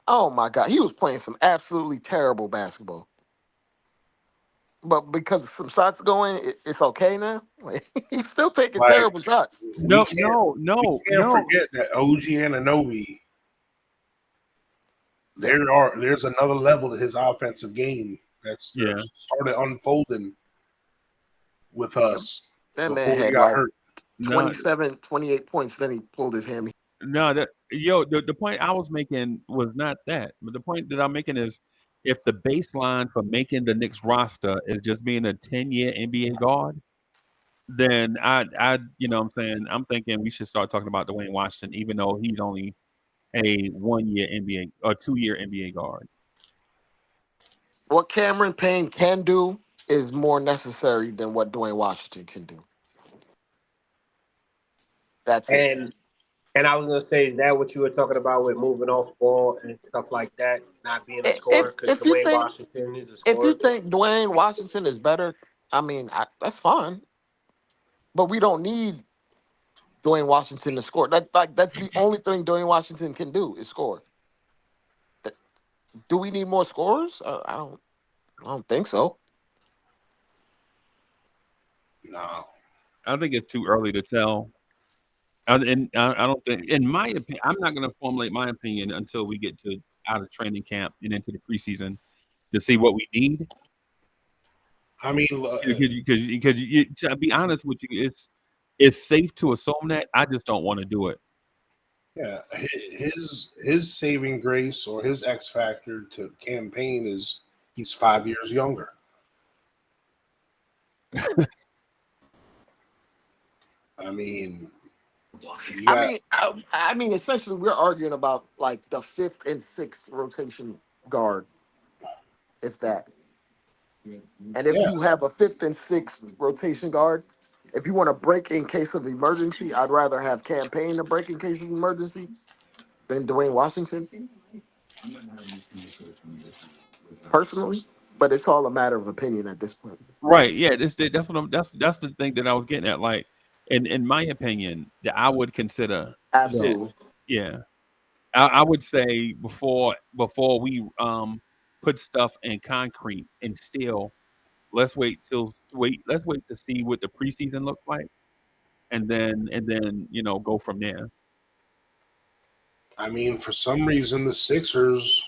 Oh my God, he was playing some absolutely terrible basketball. But because some shots going, it's okay now. He's still taking terrible shots. No. We can't forget that OG Anunoby. There's another level to his offensive game that's started unfolding with us. That man had hurt. 27, 28 points. Then he pulled his hammy. No, the point I was making was not that. But the point that I'm making is, if the baseline for making the Knicks roster is just being a 10-year NBA guard, then I you know what I'm saying, I'm thinking we should start talking about Dwayne Washington, even though he's only a 1-year NBA or 2-year NBA guard. What Cameron Payne can do is more necessary than what Dwayne Washington can do. That's it. And I was gonna say, is that what you were talking about with moving off ball and stuff like that, not being a scorer? Because Dwayne Washington is a scorer. If you think Dwayne Washington is better, I mean, that's fine. But we don't need Dwayne Washington to score. That's the only thing Dwayne Washington can do is score. Do we need more scorers? I don't think so. No, I think it's too early to tell. And I don't think, in my opinion, I'm not going to formulate my opinion until we get out of training camp and into the preseason to see what we need. I mean, because to be honest with you, it's safe to assume that. I just don't want to do it. Yeah, his saving grace or his X factor to campaign is he's 5 years younger. I mean, I mean, essentially, we're arguing about the 5th and 6th rotation guard, if that. And if you have a 5th and 6th rotation guard, if you want to break in case of emergency, I'd rather have campaign to break in case of emergency than Dwayne Washington. Personally, but it's all a matter of opinion at this point. Right? Yeah. That's the thing that I was getting at. Like, in my opinion, that I would consider absolutely. Yeah, I would say before we put stuff in concrete and steel, let's wait to see what the preseason looks like, and then go from there. I mean, for some reason, the Sixers,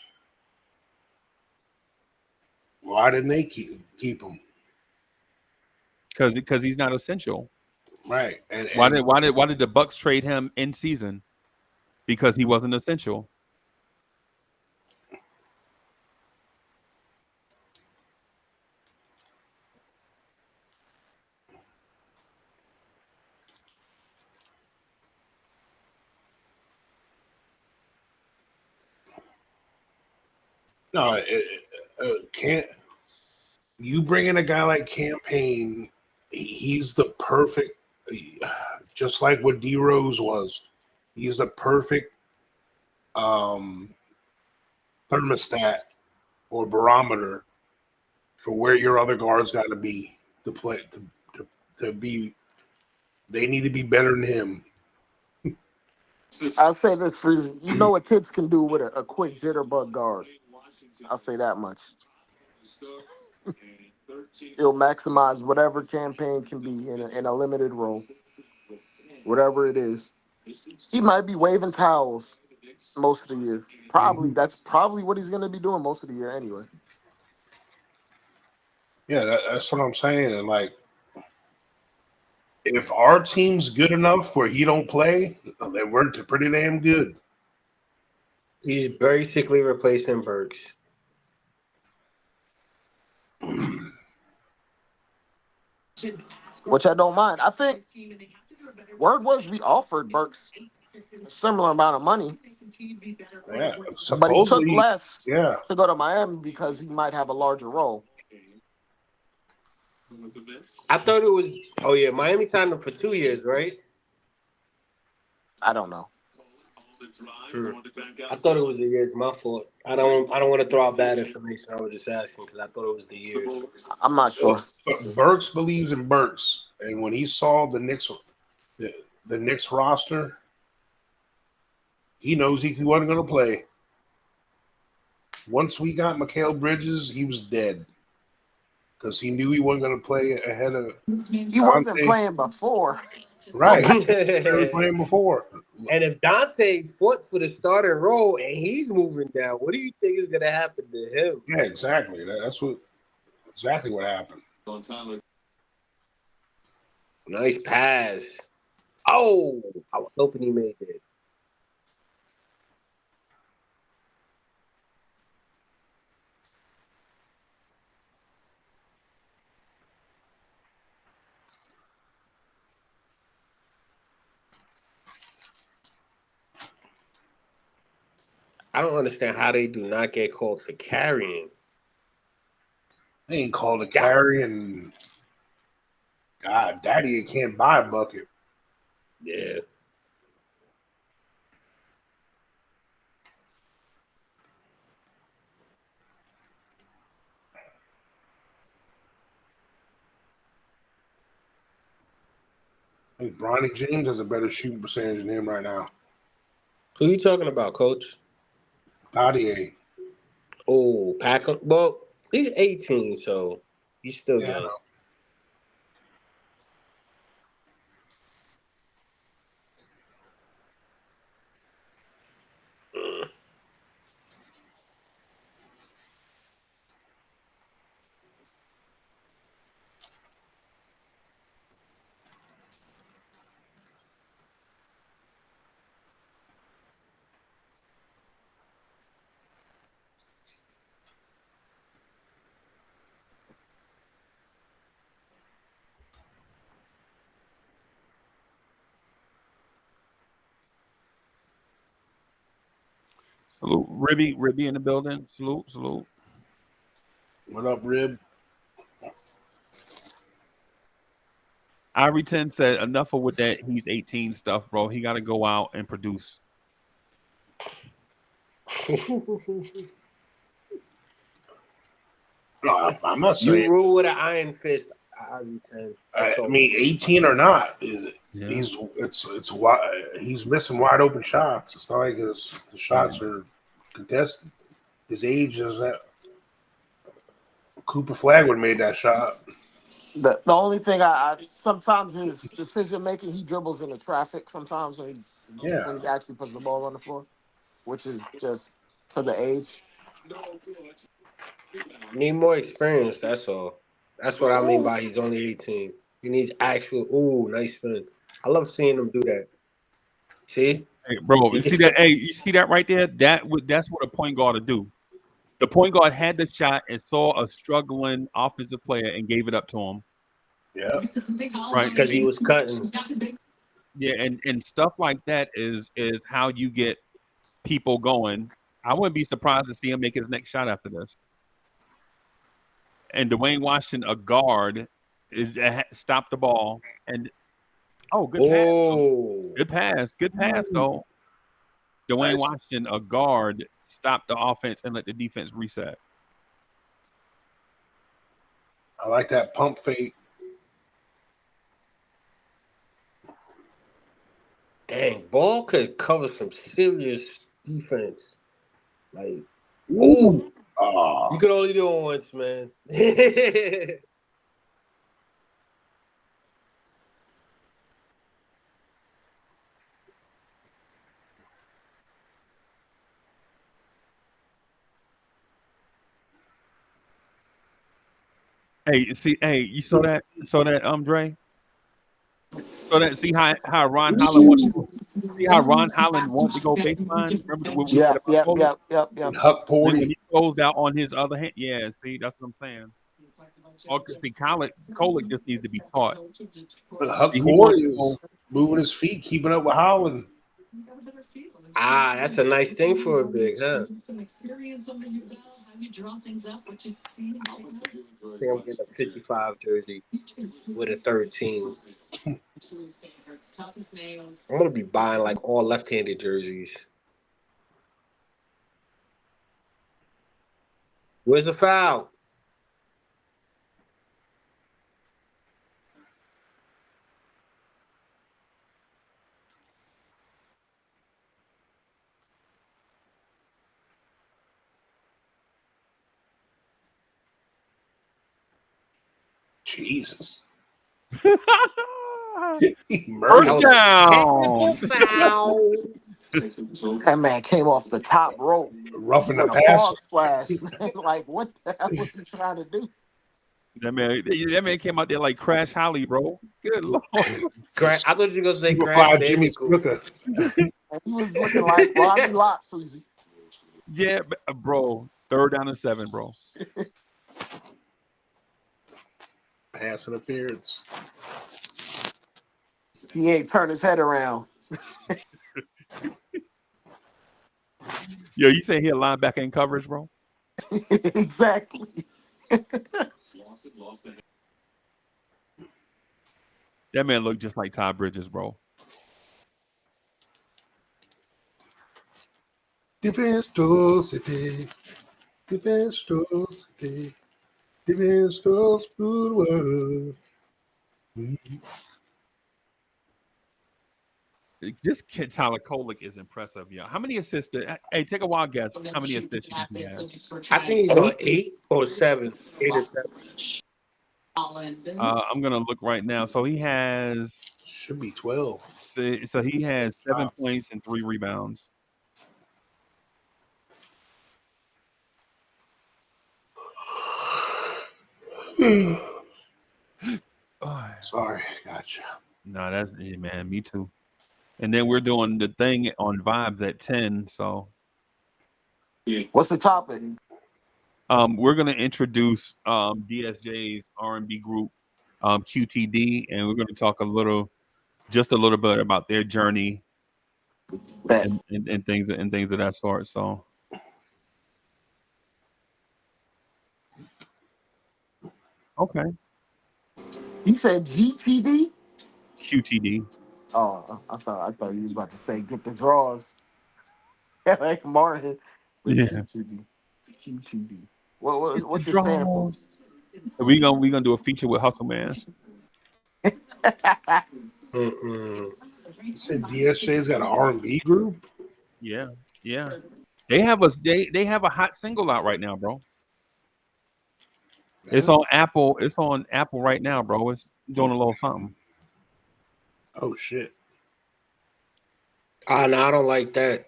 why didn't they keep him? Because he's not essential, right? And why did the Bucks trade him in season? Because he wasn't essential. No, can't you bring in a guy like Campaign? He's the perfect just like what D Rose was. He's the perfect thermostat or barometer for where your other guards got to be to play to be. They need to be better than him. I'll say this for you. You know what Tibbs can do with a quick jitterbug guard. I'll say that much. He'll maximize whatever campaign can be in a limited role, whatever it is. He might be waving towels most of the year. That's probably what he's going to be doing most of the year anyway. Yeah, that's what I'm saying. And like, if our team's good enough where he don't play, then we're pretty damn good. He's basically replacing Burks. Which I don't mind. I think word was we offered Burks a similar amount of money, Yeah, but he took supposedly. less Yeah, to go to Miami because he might have a larger role. I thought it was. Oh yeah, Miami signed him for 2 years, right? I don't know. I thought it was the years. My fault. I don't want to throw out bad information. I was just asking because I thought it was the years. I'm not sure. but Burks believes in Burks, and when he saw the Knicks roster, he knows he wasn't going to play. Once we got Mikal Bridges, he was dead because he knew he wasn't going to play ahead of. He wasn't playing before. Right, he was playing before. And if Dante fought for the starting role and he's moving down, what do you think is going to happen to him? Yeah, exactly. That's exactly what happened. Nice pass. Oh, I was hoping he made it. I don't understand how they do not get called for carrying. They ain't called a carry, and God, Daddy can't buy a bucket. Yeah. I think Bronny James has a better shooting percentage than him right now. Who you talking about, Coach? Dadier. Oh, Packham. Well, he's 18, so he's still young. Salute, Ribby in the building. Salute. What up, Rib? Ivory 10 said enough of with that he's 18 stuff, bro. He got to go out and produce. No, I'm not saying. You rule with an iron fist, Ivory 10. I mean, 18 or not, it's why he's missing wide open shots. It's not like the shots are contested. His age is that. Cooper Flag would have made that shot. The only thing I sometimes his decision making, he dribbles into traffic sometimes when he actually puts the ball on the floor, which is just for the age. Need more experience, that's all. That's what I mean by he's only 18. He needs actual, nice spin. I love seeing him do that. See? Hey, bro, you see that? Hey, you see that right there? That's what a point guard would do. The point guard had the shot and saw a struggling offensive player and gave it up to him. Yeah. Right, because he was cutting. Yeah, and stuff like that is how you get people going. I wouldn't be surprised to see him make his next shot after this. And Dwayne Washington, a guard, stopped the ball. And Oh, good pass. Oh, Good pass though. Dwayne Nice. Washington, a guard, stopped the offense and let the defense reset. I like that pump fake. dang! Ball could cover some serious defense. Like, oh, you could only do it once, man. Hey, see, you saw that, Dre? See how Ron Holland wanted to go baseline? Remember what we said Yep, about yep, Kohler? yep, yep, yep. And Huck Then when Porty. he closed out on his other hand, yeah, see, that's what I'm saying. Or see, Kohler just needs to be taught. But Huck See, he wants Porty to is go. moving his feet, keeping up with Holland. That's a nice thing for a big, huh? I think I'm getting a 55 jersey with a 13. I'm gonna be buying like all left-handed jerseys. Where's the foul? Jesus. First He murdered. down. Foul. That man came off the top rope Roughing the with a passer. hog splash, man. Like, what the hell was he trying to do? That man came out there like Crash Holly, bro. Good lord. I thought you were gonna say Super Crash fly Jimmy Bandicoot. Snooker. He was looking like Ronnie Lott, Susie. Yeah, bro. 3rd down and 7, bro. Pass interference. He ain't turned his head around. Yo, you saying he a linebacker in coverage, bro? Exactly. That man looked just like Todd Bridges, bro. Defenstosity. Defenstosity. Defenstosity. This kid Tyler Kolek is impressive, yo. How many assists? Hey, take a wild guess. How many assists you think he has? I think he's on 8 or 7. 8 or 7. I'm gonna look right now. So he has. Should be 12. So he has 7 points and 3 rebounds. Sorry, gotcha. No, that's man. Me too. And then we're doing the thing on Vibes at 10. So What's the topic? we're gonna introduce DSJ's R&B group, QTD, and we're gonna talk just a little bit about their journey and things of that sort. So okay, You said GTD? QTD. Oh, I thought you was about to say get the draws. Like Martin. But Yeah. QTD. What's it stand for? Draws. We gonna do a feature with Hustle Man. You said DSJ's got an R&B group? Yeah. They have a hot single out right now, bro. It's on Apple. It's on Apple right now, bro. It's doing a little something. Oh shit. No, I don't like that.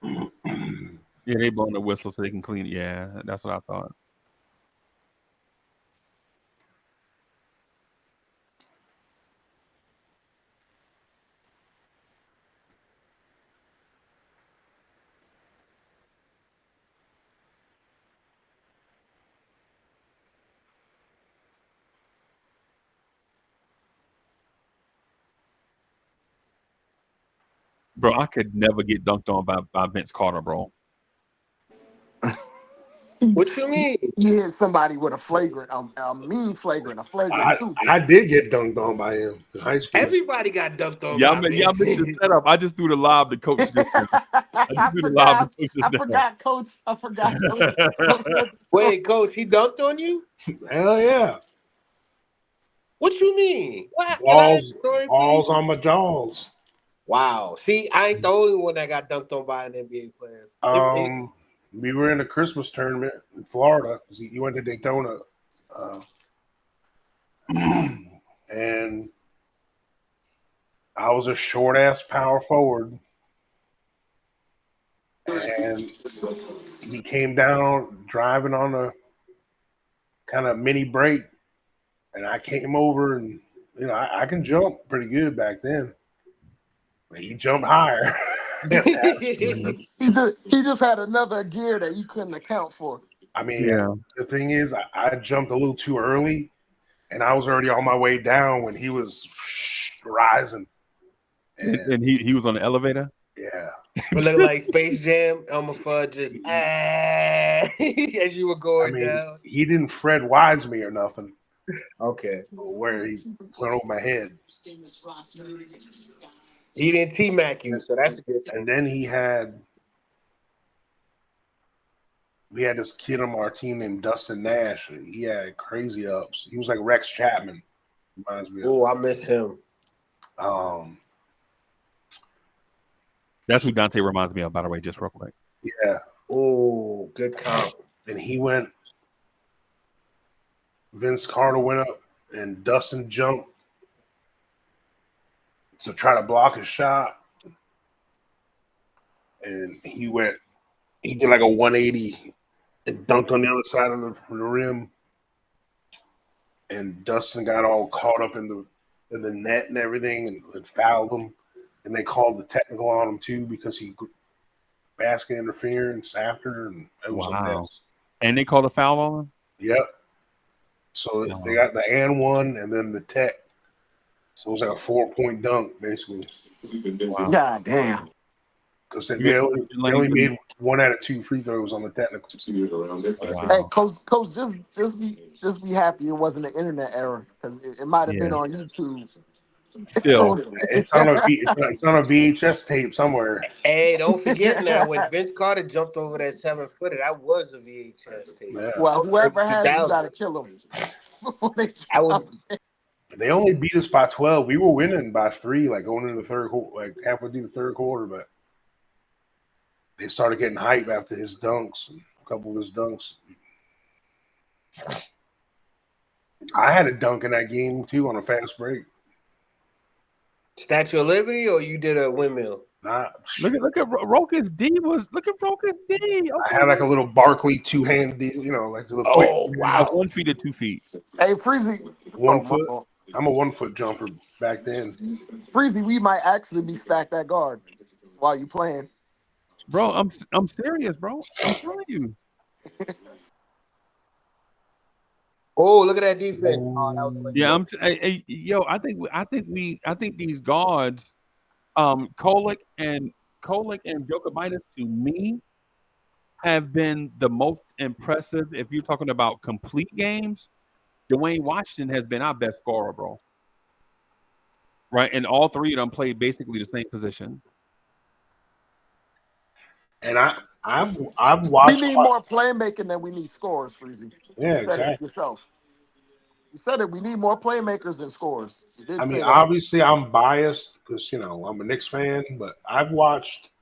Yeah, they blowing the whistle so they can clean it. Yeah, that's what I thought. Bro, I could never get dunked on by Vince Carter, bro. What you mean? He hit somebody with a flagrant, a mean flagrant, a flagrant too. I did get dunked on by him in high school. Everybody got dunked on Y'all by me. missed the setup. I just threw the lob to coach just now. I just threw the lob to coach just I forgot, coach. I forgot, coach. now. Wait, coach, he dunked on you? Hell yeah. What you mean? What? Can I have the Balls, story, balls please? on my jaws. Wow. See, I ain't the only one that got dunked on by an NBA player. We were in a Christmas tournament in Florida. He went to Daytona. And I was a short ass power forward. And he came down driving on a kind of mini break. And I came over and, I can jump pretty good back then. But he jumped higher. He just had another gear that you couldn't account for. I mean, Yeah. The thing is, I jumped a little too early, and I was already on my way down when he was rising. And he was on the elevator? Yeah. It looked like Space Jam, Elmer Fudd just as you were going down. He didn't Fred Wise me or nothing. Okay. Where he went over my head. He didn't T-Mac you, so that's a good thing. And then we had this kid on our team named Dustin Nash. He had crazy ups. He was like Rex Chapman. Reminds me of. Oh, I miss him. That's who Dante reminds me of, by the way, just real quick. Yeah. Oh, good comp. And Vince Carter went up and Dustin jumped to try to block his shot. And he did like a 180 and dunked on the other side of the rim. And Dustin got all caught up in the net and everything and fouled him. And they called the technical on him too because he basket interference after, and it was a mess. And they called a foul on him? Yep. So they got the and one and then the tech. So it was like a 4-point dunk, basically. Wow. God damn. Because they only made 1 out of 2 free throws on the technical. Wow. Hey, coach, just be happy it wasn't an internet error because it might have been on YouTube. Still, it's on a VHS tape somewhere. Hey, don't forget now when Vince Carter jumped over that 7-footer, that was a VHS tape. Yeah. Well, whoever has you gotta kill him. They only beat us by 12. We were winning by 3, like going into the third quarter, like halfway through the third quarter, but they started getting hype after his dunks, and a couple of his dunks. I had a dunk in that game too on a fast break. Statue of Liberty, or you did a windmill? Nah. Look at Rokas D. Look at Rokas D. Okay. I had like a little Barkley 2-hand deal, like the little. Oh wow, 1 feet or 2 feet. Hey, Freezy. 1 foot. I'm a 1 foot jumper back then. Freezy, we might actually be stacked at guard while you playing. Bro, I'm serious, bro. I'm telling you. Oh, look at that defense. Oh, that was Yeah, I think these guards, Kolick and Jokic, to me, have been the most impressive. If you're talking about complete games, Dwayne Washington has been our best scorer, bro. Right, and all 3 of them played basically the same position. And I've watched. We need more playmaking than we need scores, Freezy. Yeah, You said it yourself. You said it. We need more playmakers than scores. I mean, obviously, I'm biased because I'm a Knicks fan, but I've watched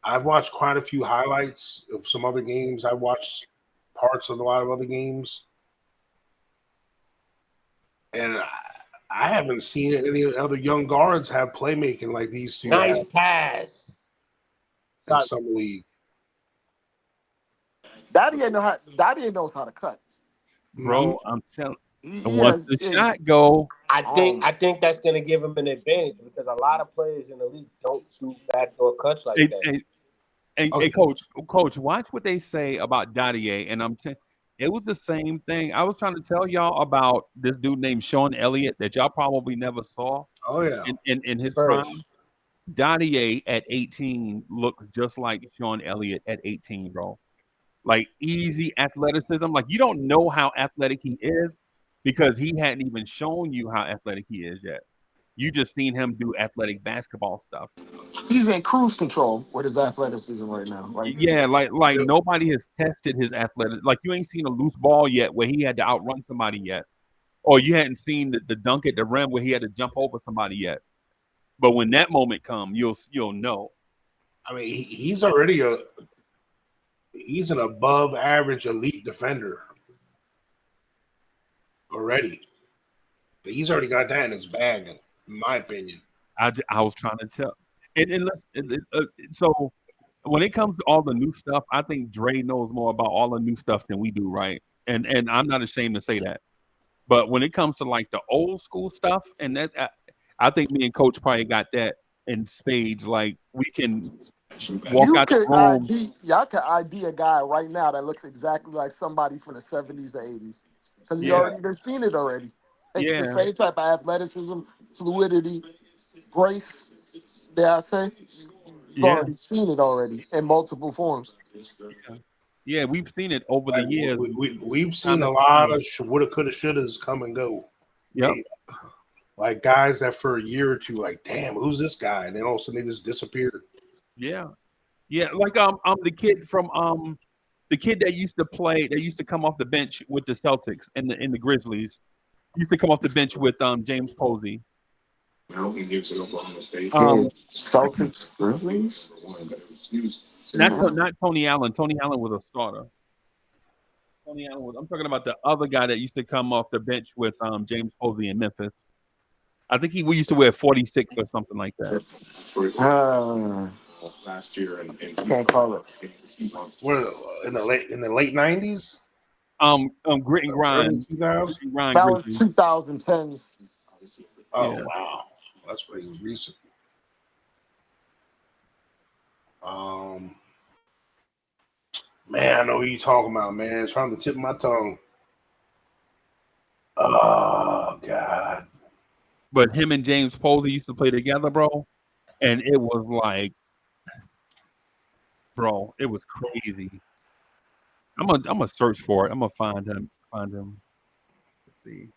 quite a few highlights of some other games. I've watched parts of a lot of other games, and I haven't seen any other young guards have playmaking like these two. nice pass. In summer league. Daddy knows how to cut. Bro, I'm telling you, once the shot go, I think that's gonna give him an advantage because a lot of players in the league don't do backdoor cuts like that. Hey, coach, watch what they say about Dadier, and it was the same thing. I was trying to tell y'all about this dude named Sean Elliott that y'all probably never saw. Oh yeah, in his prime. Dadier at 18 looks just like Sean Elliott at 18, bro. like easy athleticism. Like you don't know how athletic he is because he hadn't even shown you how athletic he is yet. You just seen him do athletic basketball stuff. He's in cruise control with his athleticism right now. Like, Yeah, like Yep. nobody has tested his athletic. Like you ain't seen a loose ball yet where he had to outrun somebody yet, or you hadn't seen the dunk at the rim where he had to jump over somebody yet. But when that moment comes, you'll know. I mean, he's an above average elite defender already. He's already got that in his bag, in my opinion. I was trying to tell. So when it comes to all the new stuff, I think Dre knows more about all the new stuff than we do, right? And I'm not ashamed to say that. But when it comes to like the old school stuff, and that I think me and Coach probably got that in spades. Like we can walk you out the could room. y'all could ID a guy right now that looks exactly like somebody from the 70s or 80s. Because you Yeah. already done seen it already. Like the Yeah, same type of athleticism, fluidity, grace, dare I say? You've yeah, already seen it already in multiple forms. yeah. We've seen it over the Like years. we've seen Time a and lot time. of woulda, coulda, shouldas come and go. Yep. Like guys that for a year or two, like, damn, who's this guy? And then all of a sudden they just disappeared. Yeah. Yeah. Like the kid from the kid that used to play that used to come off the bench with the Celtics and the Grizzlies. Used to come off the bench with James Posey. Celtics, Grizzlies? Not Tony Allen. Tony Allen was a starter. Tony Allen was. I'm talking about the other guy that used to come off the bench with James Posey in Memphis. I think we used to wear 46 or something like that. Can't call it. What in the late 90s? Grit and Early grind. 2000s? That was Grizzlies. 2010s. Oh Yeah. wow. That's pretty recent. Man, I know who you talking about, man. It's trying to tip of my tongue. Oh God. But him and James Posey used to play together, bro. And it was like, bro, it was crazy. I'm gonna search for it. I'm gonna find him. Let's see.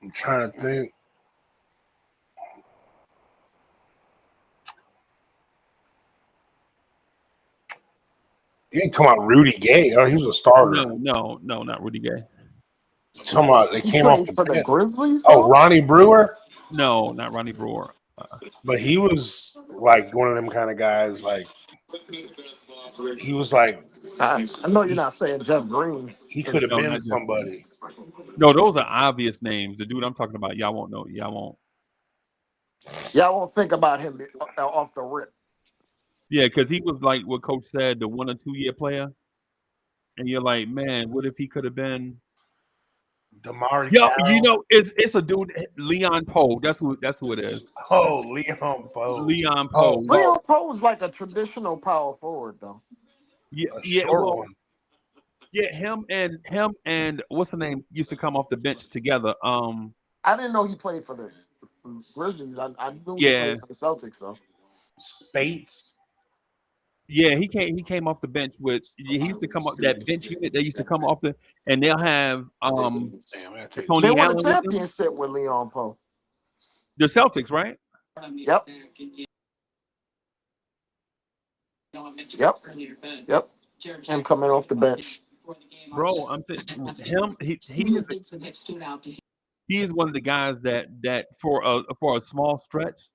I'm trying to think. You ain't talking about Rudy Gay. Oh, he was a starter. No, not Rudy Gay. Talking about they He came off played the for the bench. Grizzlies? Oh, though? Ronnie Brewer. No, not Ronnie Brewer. But he was like one of them kind of guys. Like he was like I know you're not saying Jeff Green. he could have No, been not Jeff Green. somebody. No, those are obvious names. The dude I'm talking about, y'all won't know. Y'all won't. Y'all won't think about him off the rip. Yeah, because he was like what Coach said, the 1 or 2 year player. And you're like, man, what if he could have been? Damari Yo, Carroll. you know, it's a dude, Leon Poe. That's who it is. Oh, Leon Poe. Leon Oh, Poe. Leo Poe was like a traditional power forward, though. Yeah, a yeah. short Well, one. yeah, him and what's the name used to come off the bench together. I didn't know he played for the Grizzlies. I knew he Yeah, played for the Celtics, though. Spates. yeah. He came off the bench with. He used to come up that bench unit. They used to come off the, and they'll have Damn, I gotta take They Tony won a Allen with them. championship with Leon Poe. The Celtics, right? Yep. Yep. Him coming off the bench. Bro, I'm saying him. He is one of the guys that for a small stretch,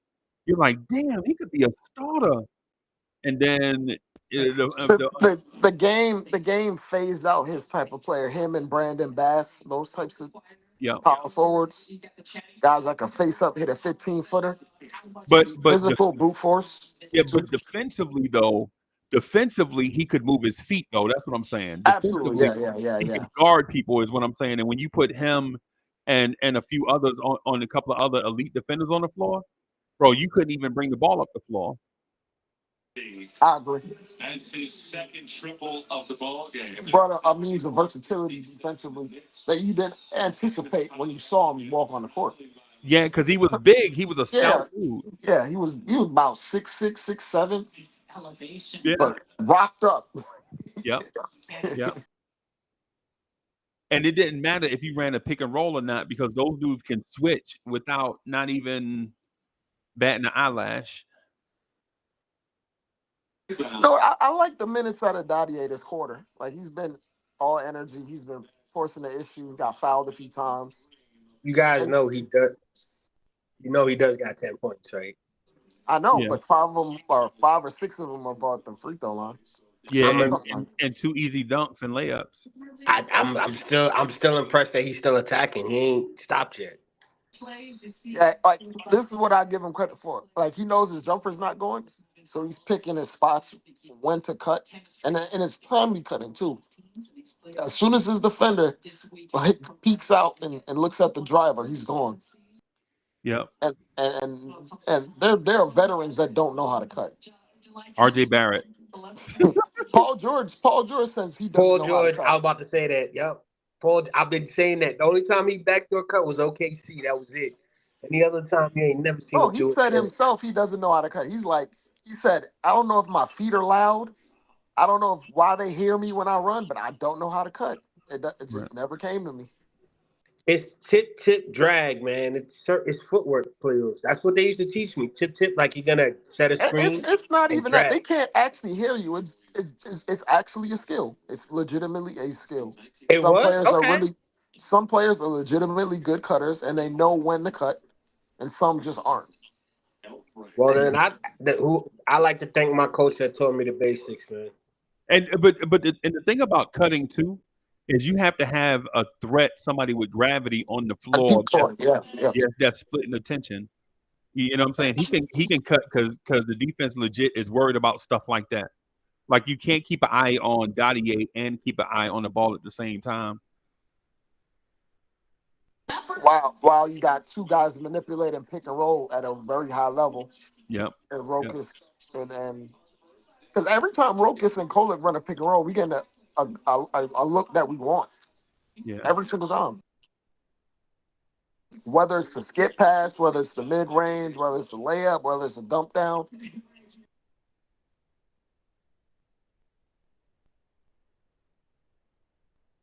you're like, damn, he could be a starter. And then The game phased out his type of player. Him and Brandon Bass, those types of yeah, power forwards. Guys that can face up, hit a 15-footer. but Physical brute force. yeah, but defensively he could move his feet though. That's what I'm saying. Absolutely, Defensively, he yeah. could guard people is what I'm saying. And when you put him and a few others on a couple of other elite defenders on the floor, bro, you couldn't even bring the ball up the floor. I agree. That's his second triple of the ball game. Brought a means of versatility defensively that you didn't anticipate when you saw him walk on the court. Yeah, because he was big. He was a Yeah, stout dude. yeah, he was about 6'6", 6'7", Yeah. but rocked up. Yep. Yep. And it didn't matter if you ran a pick and roll or not because those dudes can switch without not even batting an eyelash. No, I like the minutes out of Dadier this quarter. Like he's been all energy. He's been forcing the issue. Got fouled a few times. You guys And know he does. You know he does got 10 points, right? I know, Yeah. but 5 or 6 of them are bought the free throw line. Yeah, I'm and, a, Something like and, and two easy dunks and layups. I'm still impressed that he's still attacking. He ain't stopped yet. yeah, like this is what I give him credit for. Like he knows his jumper's not going, so he's picking his spots when to cut, and it's timely cutting too. As soon as his defender like peeks out and looks at the driver, he's gone. Yep. And there are veterans that don't know how to cut. RJ Barrett. Paul George says he doesn't Paul know how to George, I cut. was about to say that. Yep. Paul, I've been saying that. The only time he backdoor cut was OKC. That was it. Any other time, you ain't never seen Bro, him he do it. said Since. himself he doesn't know how to cut. He said, I don't know if my feet are loud. I don't know why they hear me when I run, but I don't know how to cut. It Right. just never came to me. It's tip drag, man. It's footwork players. That's what they used to teach me. Tip like you're gonna set a screen It's not and even that. They drag. can't actually hear you. It's actually a skill. It's legitimately a skill. It Some was players are okay. really some players are legitimately good cutters and they know when to cut, and some just aren't. Well, then I like to thank my coach that taught me the basics, man. And the thing about cutting too is you have to have a threat, somebody with gravity on the I floor keep going. Yeah, yeah. that's splitting the tension. You know what I'm saying? He can cut because the defense legit is worried about stuff like that. Like you can't keep an eye on Dottie and keep an eye on the ball at the same time. While you got two guys manipulating pick and roll at a very high level, Yep. and Yep. Rokas and because every time Rokas and Kolek run a pick and roll, we get a look that we want Yeah. every single time. Whether it's the skip pass, whether it's the mid range, whether it's the layup, whether it's a dump down.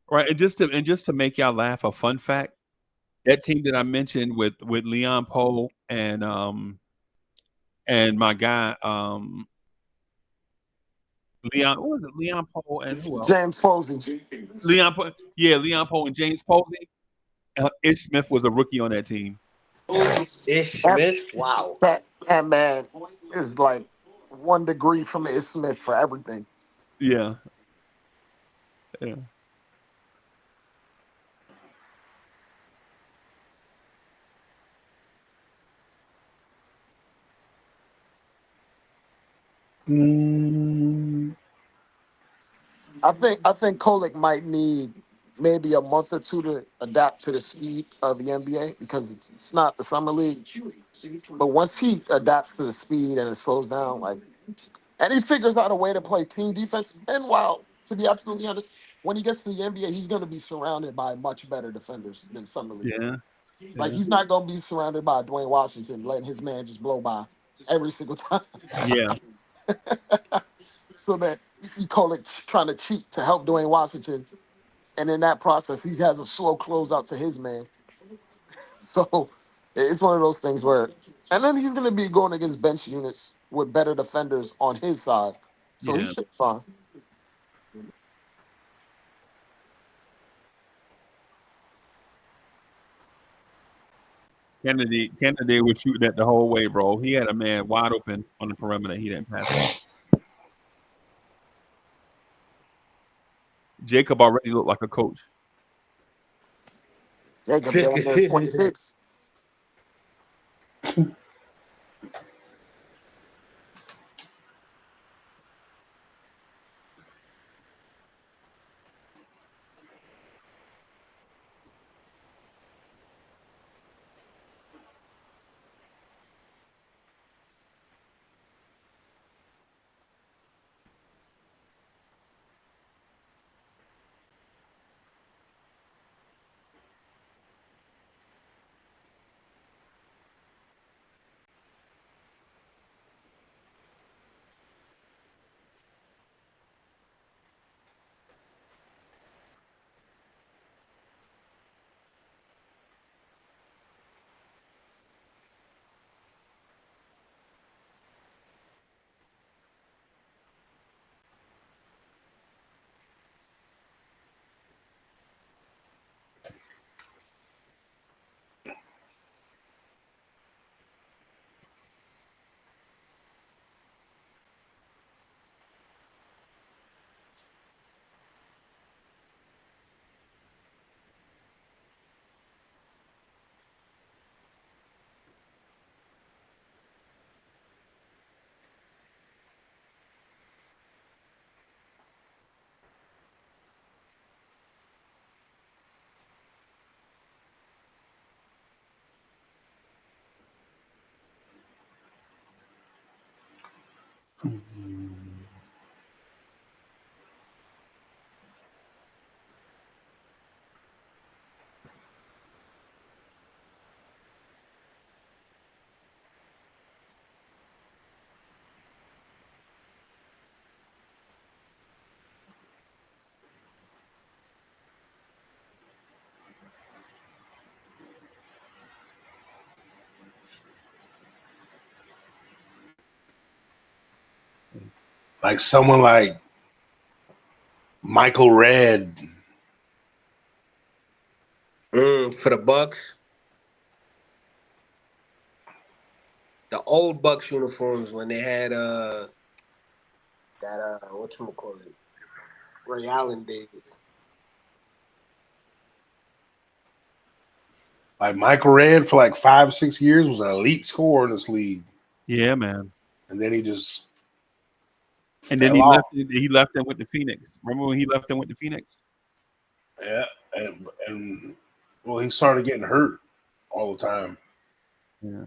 Right. And just to make y'all laugh, a fun fact: that team that I mentioned with Leon Poe and my guy Leon, what was it? Leon Poe and who else? James Posey. Leon Poe, yeah, Leon Poe and James Posey. Ish Smith was a rookie on that team. Ish That, Smith, wow. that man is like 1 degree from Ish Smith for everything. Yeah, yeah. Mm, I think Kolek might need maybe a month or two to adapt to the speed of the NBA because it's not the summer league. But once he adapts to the speed and it slows down, like and he figures out a way to play team defense. And while to be absolutely honest, when he gets to the NBA, he's going to be surrounded by much better defenders than summer league. yeah, Like yeah, he's not going to be surrounded by Dwayne Washington, letting his man just blow by every single time. yeah, So that you see Kolek trying to cheat to help Dwayne Washington, and in that process, he has a slow closeout to his man. So it's one of those things where, and then he's going to be going against bench units with better defenders on his side. So he yeah. should be fine. Kennedy was shooting that the whole way, bro. He had a man wide open on the perimeter. He didn't pass it. Jacob already looked like a coach. Jacob down there 26. Like someone like Michael Redd. For the Bucks. The old Bucks uniforms when they had that whatchamacallit, Ray Allen days. Like Michael Redd for like 5-6 years was an elite scorer in this league. Yeah, man. And then he just And then fell off. he left and went to Phoenix. Remember when he left and went to Phoenix? Yeah, and well, he started getting hurt all the time. Yeah.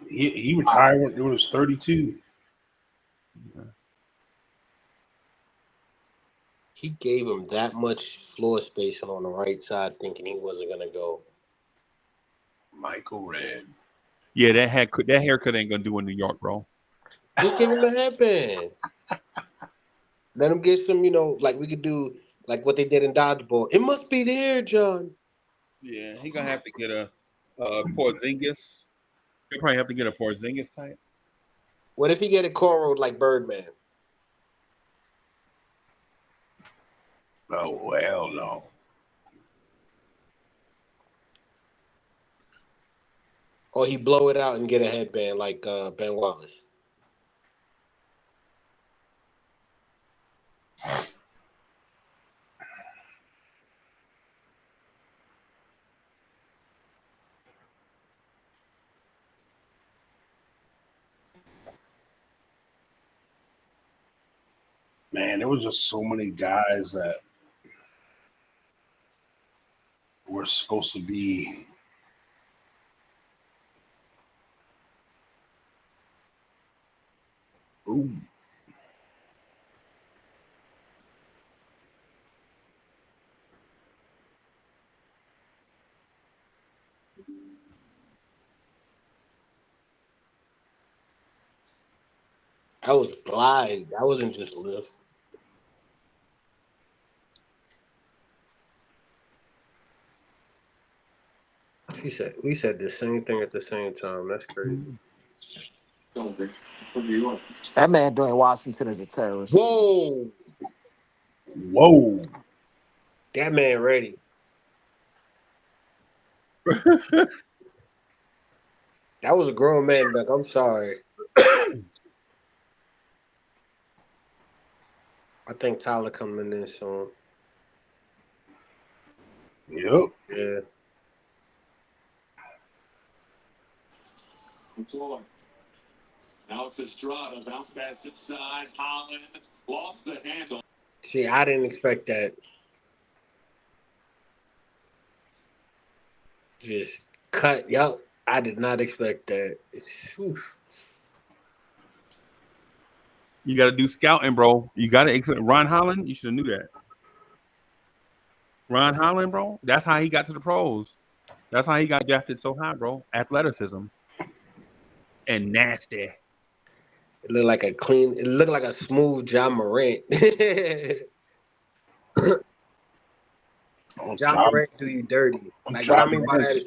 He retired when he was 32. Yeah. He gave him that much floor space on the right side, thinking he wasn't gonna go. Michael Redd. Yeah, that haircut ain't gonna do in New York, bro. Just give him a headband. Let him get some, like we could do, like what they did in dodgeball. It must be there, John. Yeah, he gonna have to get a Porzingis. He'll probably have to get a Porzingis type. What if he get it cornrowed like Birdman? Oh, well, no. Or he blow it out and get a headband like Ben Wallace. Man, there was just so many guys that were supposed to be ooh. I was glide. I wasn't just lift. We said the same thing at the same time. That's crazy. That man Dwayne Washington is a terrorist. Whoa. That man ready. That was a grown man duck. I'm sorry. I think Tyler coming in soon. Yep. Yeah. Now it's Estrada, bounce pass inside. Holland lost the handle. See, I didn't expect that. Just cut. Yup. I did not expect that. Oof. You got to do scouting, bro. You got to Ron Holland. You should have knew that. Ron Holland, bro. That's how he got to the pros. That's how he got drafted so high, bro. Athleticism and nasty. It looked like a smooth John Morant. John Morant do you dirty. Like what I mean by that is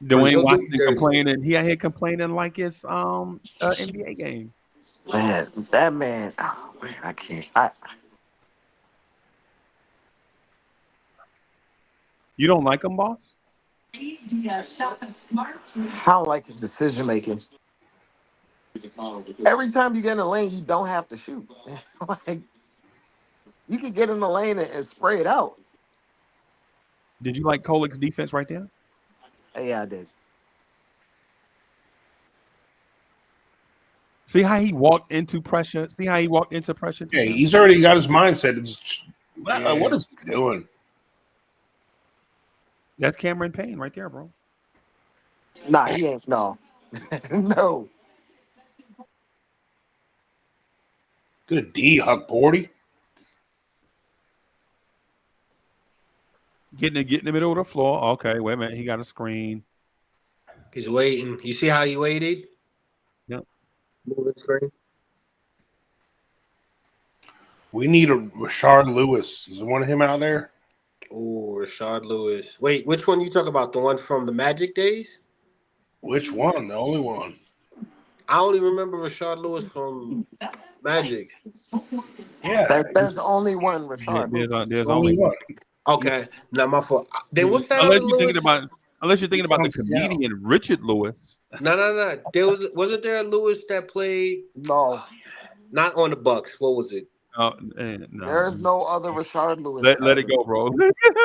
Dwayne Washington complaining. He out here complaining like it's NBA game. Man, that man. Oh man, I can't. You don't like him, boss? I don't like his decision making. Every time you get in the lane, you don't have to shoot. Like you can get in the lane and spray it out. Did you like Kolik's defense right there? Yeah, I did. See how he walked into pressure? Yeah, he's already got his mindset. What is he doing? That's Cameron Payne right there, bro. Nah, he ain't. No. No. Good D, Huck Bordy. Getting in the middle of the floor. Okay, wait a minute. He got a screen. He's waiting. You see how he waited? Yep. Moving screen. We need a Rashard Lewis. Is there one of him out there? Oh, Rashard Lewis. Wait, which one you talk about? The one from the Magic days? Which one? The only one. I only remember Rashard Lewis from Magic. Yeah, There's only one Rashard There's Lewis. only one. Okay, not my fault. Then what's that other Unless you're Lewis? thinking about the from Seattle. comedian Richard Lewis. No. Wasn't there a Lewis that played No, not on the Bucks? What was it? No. there's no other Rashard Lewis. Let it ever. go, bro.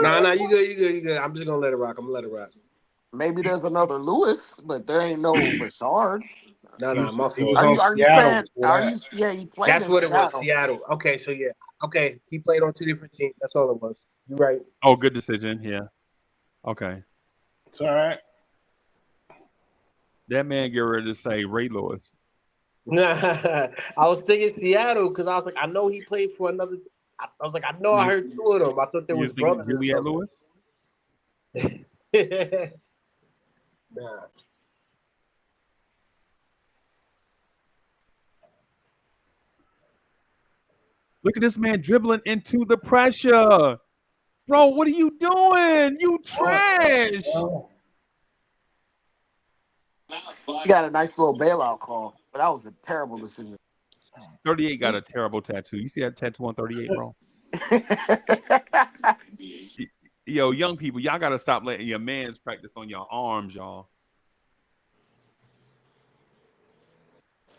Nah, you good. I'm just gonna let it rock. I'm gonna let it rock. Maybe there's another Lewis, but there ain't no Rashard. No, my He was fault. on Are you Seattle saying? before Are that. you? Yeah, he played. That's in what it was. Seattle. Seattle. Okay, so yeah. Okay, he played on 2 different teams. That's all it was. You're right. Oh, good decision. Yeah. Okay. It's all right. That man get ready to say Ray Lewis. Nah, I was thinking Seattle because I was like, I know he played for another. I was like, I know I heard 2 of them. I thought they You was thinking brothers. or Juliet something. Lewis? Nah. Look at this man dribbling into the pressure. Bro, what are you doing? You trash. Well, He got a nice little bailout call, but that was a terrible decision. 38 got a terrible tattoo. You see that tattoo on 38, bro? Yo, young people, y'all got to stop letting your mans practice on your arms, y'all.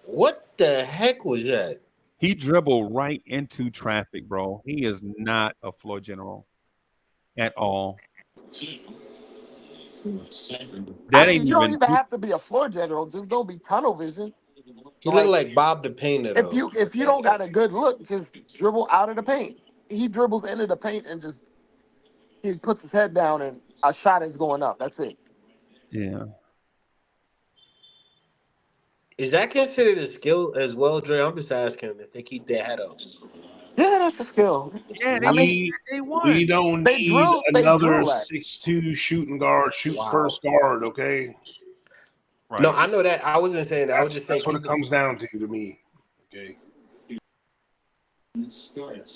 What the heck was that? He dribbled right into traffic, bro. He is not a floor general at all. That ain't you don't even. even have to be a floor general. Just don't be tunnel vision. He looked like Bob the Painter. If Though. you don't got a good look, just dribble out of the paint. He dribbles into the paint and just he puts his head down and a shot is going up. That's it. Yeah. Is that considered a skill as well, Dre? I'm just asking if they keep their head up. Yeah, that's a skill. Yeah, I mean, we don't they need drill another that. 6'2" shooting guard, shoot Wow. first guard, okay? Right. No, I know that. I wasn't saying that. I was just saying That's what it comes down to me. Okay.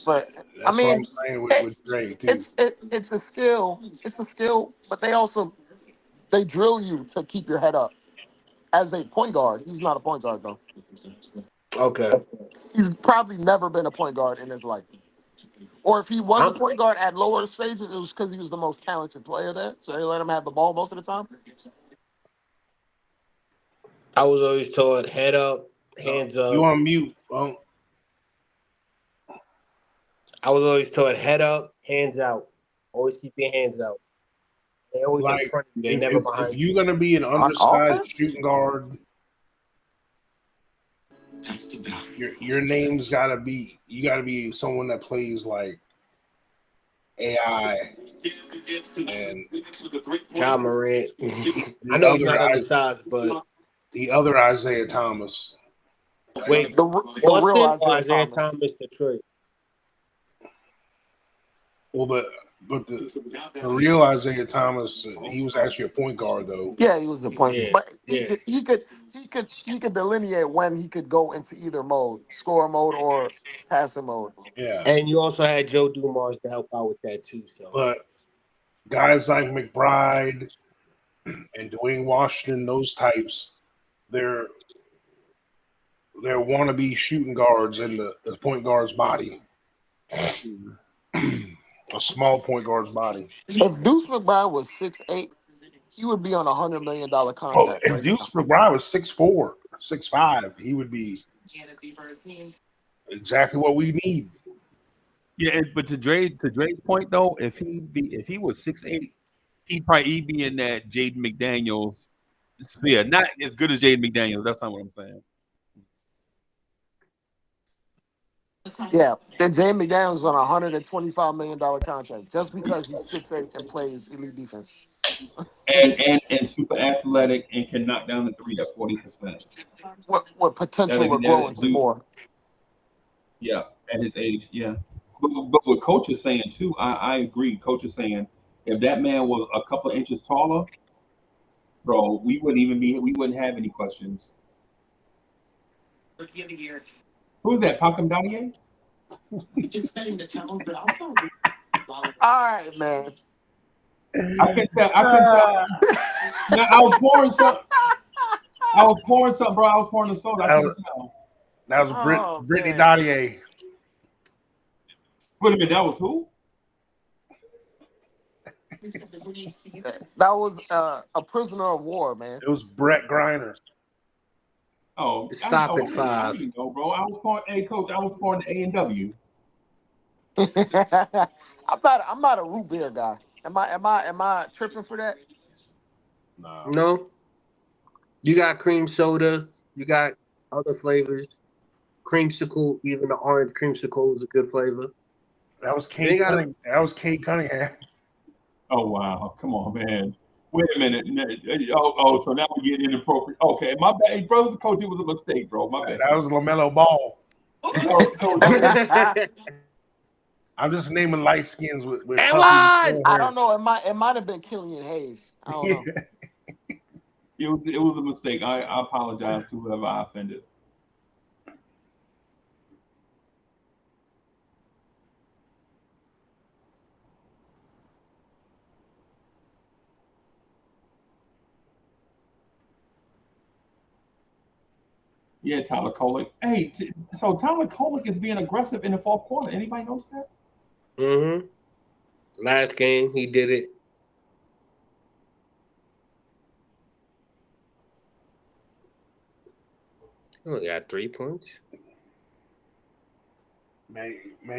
But That's I mean, what I'm saying with Dre too. it's a skill. It's a skill, but they drill you to keep your head up. As a point guard, he's not a point guard though. Okay. He's probably never been a point guard in his life. Or if he was a point guard at lower stages, it was because he was the most talented player there. So they let him have the ball most of the time. I was always told head up, hands up. You on mute? Well, I was always told head up, hands out. Always keep your hands out. They always in front of you. They never behind if you. you're gonna be an undersized shooting guard, your name's gotta be. You gotta be someone that plays like AI and John Morant. I know he's not undersized, but the other Isaiah Thomas. wait, the real Isaiah Thomas, Detroit. Well, but the real Isaiah Thomas, he was actually a point guard though. Yeah, he was a point guard, but Yeah. he could delineate when he could go into either mode, score mode or passing mode. Yeah, And you also had Joe Dumars to help out with that too. So, but guys like McBride and Dwayne Washington, those types, they're wannabe shooting guards in the point guard's body. A small point guard's body. If Deuce McBride was 6'8", he would be on $100 million contract. Oh, if Deuce McBride was 6'4", 6'5", he would be exactly what we need. Yeah, but to Dre's point though, if he was 6'8", he'd probably be in that Jaden McDaniels sphere. Not as good as Jaden McDaniels. That's not what I'm saying. Yeah, and Jaden McDaniels on a $125 million contract just because he's 6'8" and plays elite defense. And super athletic and can knock down the three at 40%. What potential to grow into more? Yeah, at his age, yeah. But what Coach is saying too, I agree. Coach is saying if that man was a couple of inches taller, bro, we wouldn't have any questions. Who's that? Pacom Danier? Just setting the tone, but also. All right, man. I can tell. Now, I was pouring something. I was pouring something, bro. I was pouring the soda. I That couldn't was, tell. that was Oh, Brittany man. Dottier. Wait a minute, that was who? That was a prisoner of war, man. It was Brett Griner. Oh, Stop at I 5. didn't know, bro. I was pouring. Hey, coach, I was pouring the A&W. I'm not a root beer guy. Am I tripping for that? No. No. You got cream soda. You got other flavors. Creamsicle, even the orange creamsicle is a good flavor. That was They Kate got Cunningham. That was Kate Cunningham. Oh wow, come on, man. Wait a minute. So now we get inappropriate. Okay, my bad. Hey, brothers, coach, it was a mistake, bro. My bad. That was LaMelo Ball. Coach, I'm just naming light skins with And puffy what? full I hair. don't know. It might have been Killian Hayes. I don't know. it was a mistake. I apologize to whoever I offended. Yeah, Tyler Kolek. Hey, so Tyler Kolek is being aggressive in the fourth quarter. Anybody knows that? Mm-hmm. Last game, he did it. He only got 3 points. Man,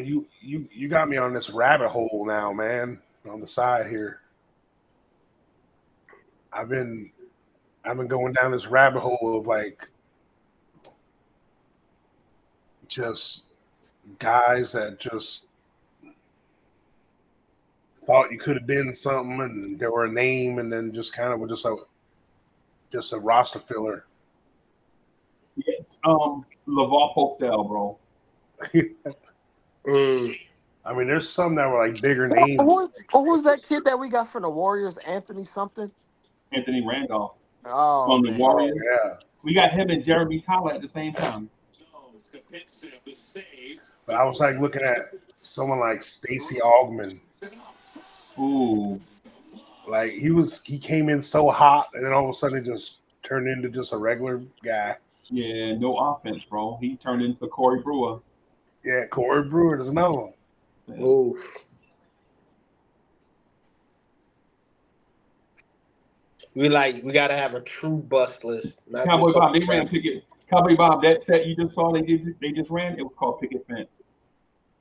you got me on this rabbit hole now, man. On the side here, I've been going down this rabbit hole of like just guys that just thought you could have been something, and there were a name, and then just kind of were just a roster filler. Yeah, LeVar Postel, bro. I mean, there's some that were like bigger names. Who's that kid that we got from the Warriors? Anthony something. Anthony Randolph Oh, from the man. Warriors. Yeah, We got him and Jeremy Tyler at the same time. but I was like looking at someone like Stacey Augman. Ooh, Like he came in so hot, and then all of a sudden it just turned into just a regular guy. yeah, no offense, bro. He turned into Corey Brewer. Yeah, Corey Brewer, there's another one. Yeah. Oof. We gotta have a true bust list. Not Cowboy just Bob, they ran picket. Cowboy Bob, that set you just saw they just ran. It was called picket fence.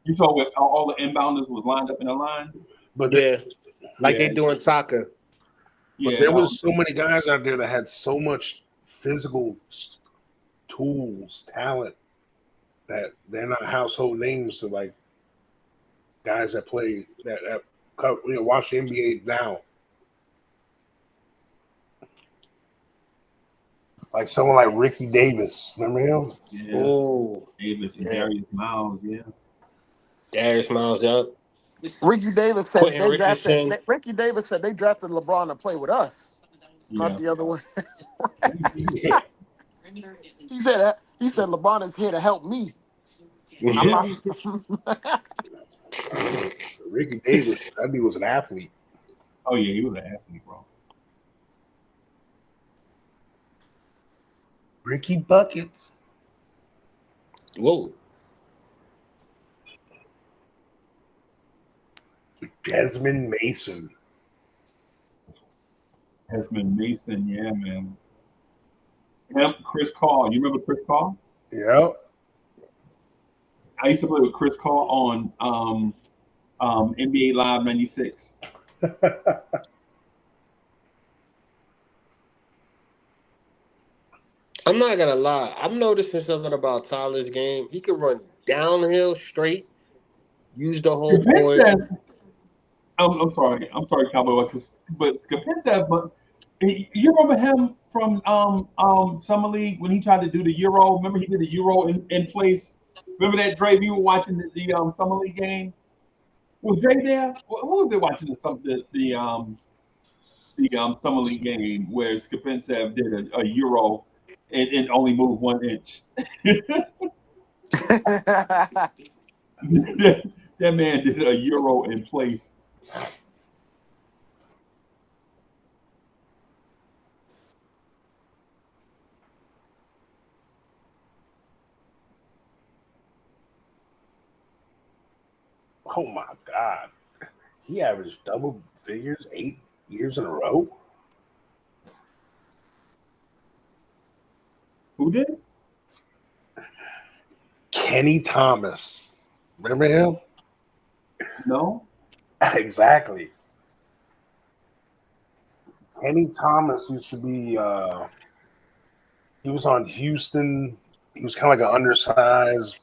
You saw what all the inbounders was lined up in a line. But Yeah. They do in soccer. Yeah, there was so many guys out there that had so much physical tools, talent, that they're not household names to like guys that play that watch the NBA now. Like someone like Ricky Davis, remember him? Yeah. Ooh. Davis and Yeah. Darius Miles, yeah. Darius Miles up. Ricky Davis said Quentin they drafted. Richardson. Ricky Davis said they drafted LeBron to play with us, not Yeah. the other way. Yeah. He said that. He said LeBron is here to help me. I'm not. Ricky Davis, that dude was an athlete. Oh yeah, he was an athlete, bro. Ricky Buckets. Whoa. Desmond Mason. Desmond Mason, yeah, man. Him, Chris Carr. You remember Chris Carr? Yep. I used to play with Chris Carr on NBA Live 96. I'm not gonna lie. I'm noticing something about Tyler's game. He can run downhill straight, use the whole court. Kapinstev, I'm sorry, Cowboy, but Kapinstev, but you remember him from Summer League when he tried to do the Euro? Remember he did the Euro in place? Remember that, Dre? You were watching the Summer League game. Was Dre there? Who was it watching the Summer League game where Kapinstev did a Euro and only moved 1 inch? That man did a Euro in place. Oh my God. He averaged double figures 8 years in a row. Who did? Kenny Thomas. Remember him? No. Exactly. Kenny Thomas used to be he was on Houston. He was kind of like an undersized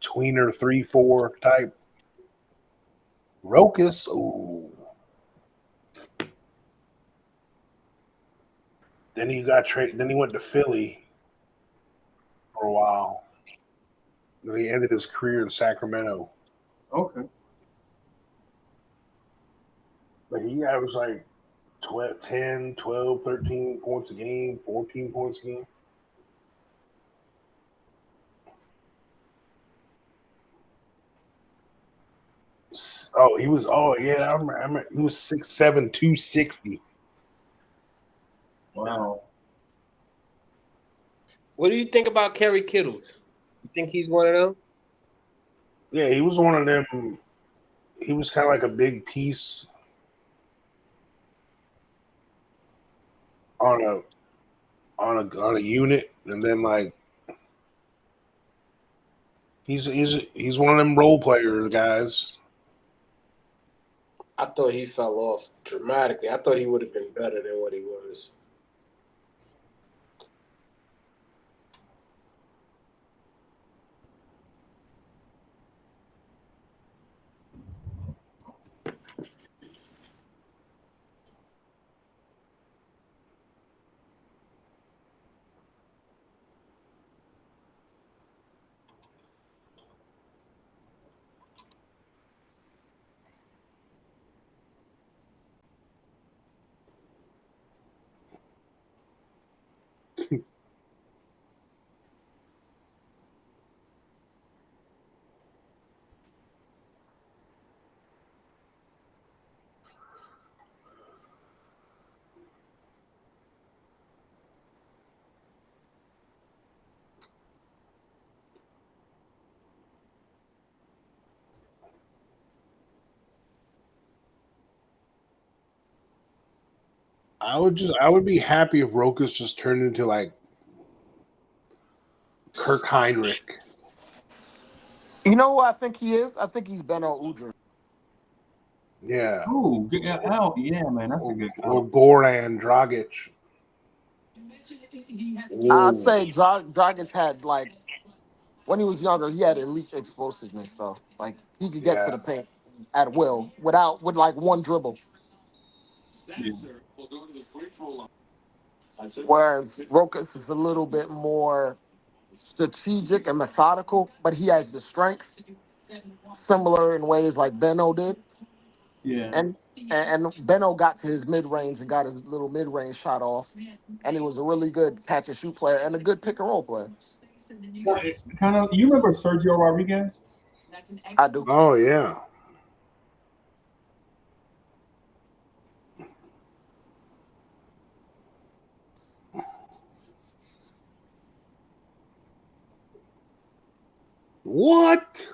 tweener 3-4 type. Rokas, ooh. Then he got traded. Then he went to Philly for a while. Then he ended his career in Sacramento. Okay. But he averaged like 12, 10, 12, 13 points a game, 14 points a game. Oh, he was. Oh, yeah, I remember. He was 6'7", 260. Wow. What do you think about Kerry Kittles? You think he's one of them? Yeah, he was one of them. He was kind of like a big piece on a unit, and then like he's one of them role player guys. I thought he fell off dramatically. I thought he would have been better than what he was. I would be happy if Rokas just turned into like Kirk Heinrich. You know who I think he is? I think he's Beno Udrih. Yeah. Oh, yeah, man, that's a good Or comp. Goran Dragic. I'd Ooh. say Dragic had like when he was younger, he had elite explosiveness though. Like he could get to Yeah. the paint at will with like one dribble. Yeah. Whereas Rokas is a little bit more strategic and methodical, but he has the strength, similar in ways like Beno did. Yeah. And Beno got to his mid range and got his little mid range shot off, and he was a really good catch and shoot player and a good pick and roll player. Kind of. You remember Sergio Rodriguez? I do. Oh yeah. What?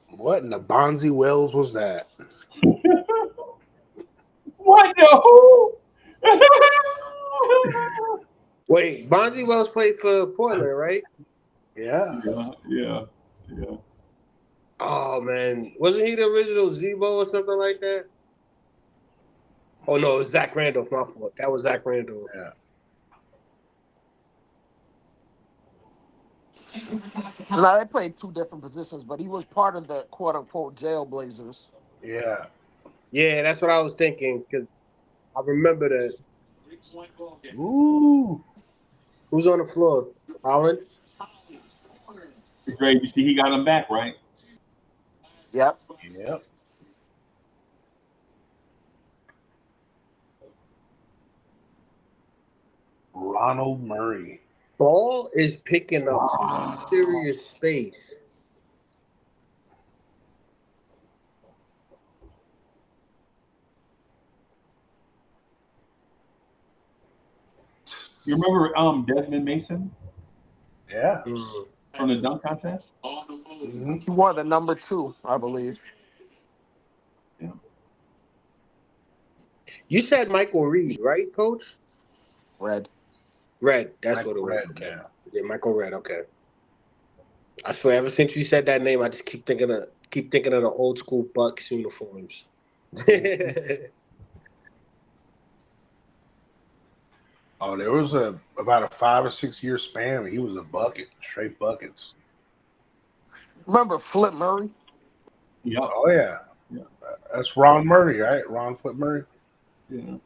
What in the Bonzi Wells was that? What the who? Wait, Bonzi Wells played for Portland, right? Yeah. Yeah. Oh man, wasn't he the original Zebo or something like that? Oh no, it was Zach Randolph. My fault. That was Zach Randolph. Yeah. Now they played two different positions, but he was part of the quote unquote Jailblazers. Yeah. Yeah, that's what I was thinking because I remember that. Ooh. Who's on the floor? Holland. Great. You see, he got him back, right? Yep. Yep. Ronald Murray. Ball is picking up some serious space. You remember Desmond Mason Yeah. from the dunk contest? Mhm. He won the number 2, I believe. Yeah. You said Michael Reed, right, Coach? Red. Red. That's Michael what it was. Red, Okay. yeah. Yeah, Michael Red. Okay. I swear, ever since you said that name, I just keep thinking of the old school Bucks uniforms. Oh, there was about a 5 or 6 year span. He was a bucket, straight buckets. Remember Flip Murray? Yep. Oh yeah, Yeah. that's Ron Murray, right? Ron Flip Murray. Yeah.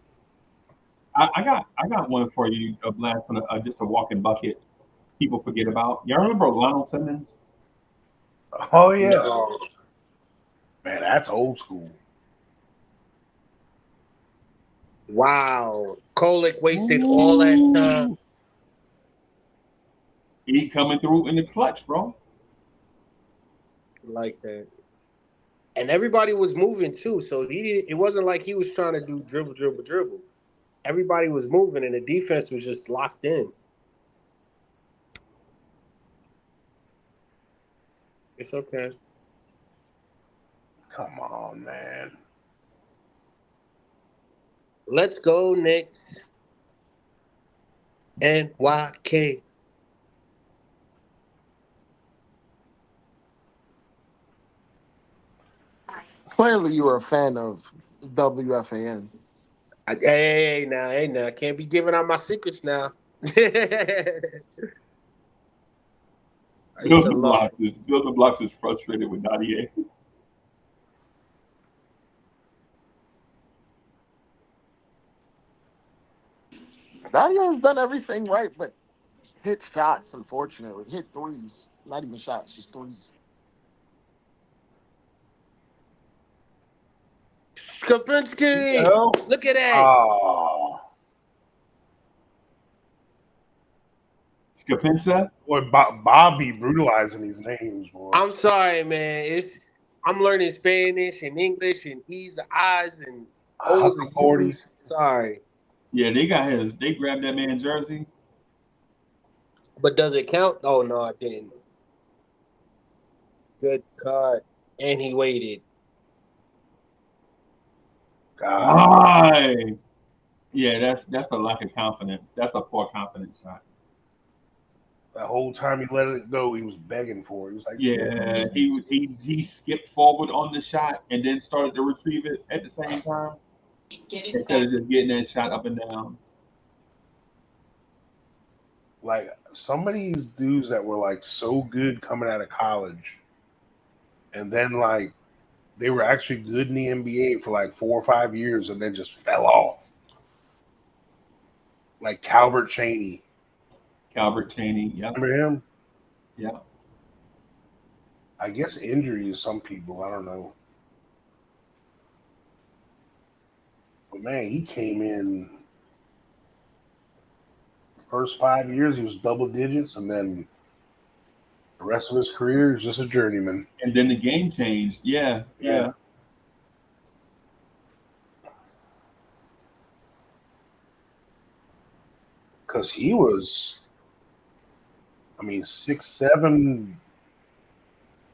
I got one for you, Blast, on just a walking bucket. People forget about. Y'all remember Lionel Simmons? Oh yeah, No. man, that's old school. Wow. Kolick wasted all that time. Ooh. He coming through in the clutch, bro. Like that. And everybody was moving too, so it wasn't like he was trying to do dribble, dribble, dribble. Everybody was moving and the defense was just locked in. It's okay. Come on, man. Let's go, Knicks. NYK. Clearly, you were a fan of WFAN. Hey now, can't be giving out my secrets now. I used to love it. Building Blocks is frustrated with Nadia. Dario has done everything right, but hit shots, unfortunately. Hit threes. Not even shots, just threes. Skapinski! Oh, Look at that. Skapinsa? boy, Bob be brutalizing these names, boy. I'm sorry, man. I'm learning Spanish and English and E's and I's and O's and Huckaporty. U's. Sorry. Yeah, they grabbed that man's jersey. But does it count? Oh, no, it didn't. Good cut. And he waited. God, Why? Yeah, that's a lack of confidence. That's a poor confidence shot. that whole time he let it go, he was begging for it. He was like, Yeah, he skipped forward on the shot and then started to retrieve it at the same time instead of just getting that shot up and down. like some of these dudes that were like so good coming out of college, and then like they were actually good in the NBA for like 4 or 5 years, and then just fell off. Like Calvert Chaney. Calvert Chaney, yeah, Remember him? yeah. I guess injuries, some people, I don't know. But man, he came in the first 5 years, he was double digits, and then the rest of his career is just a journeyman. And then the game changed. Yeah. Because he was, 6'7"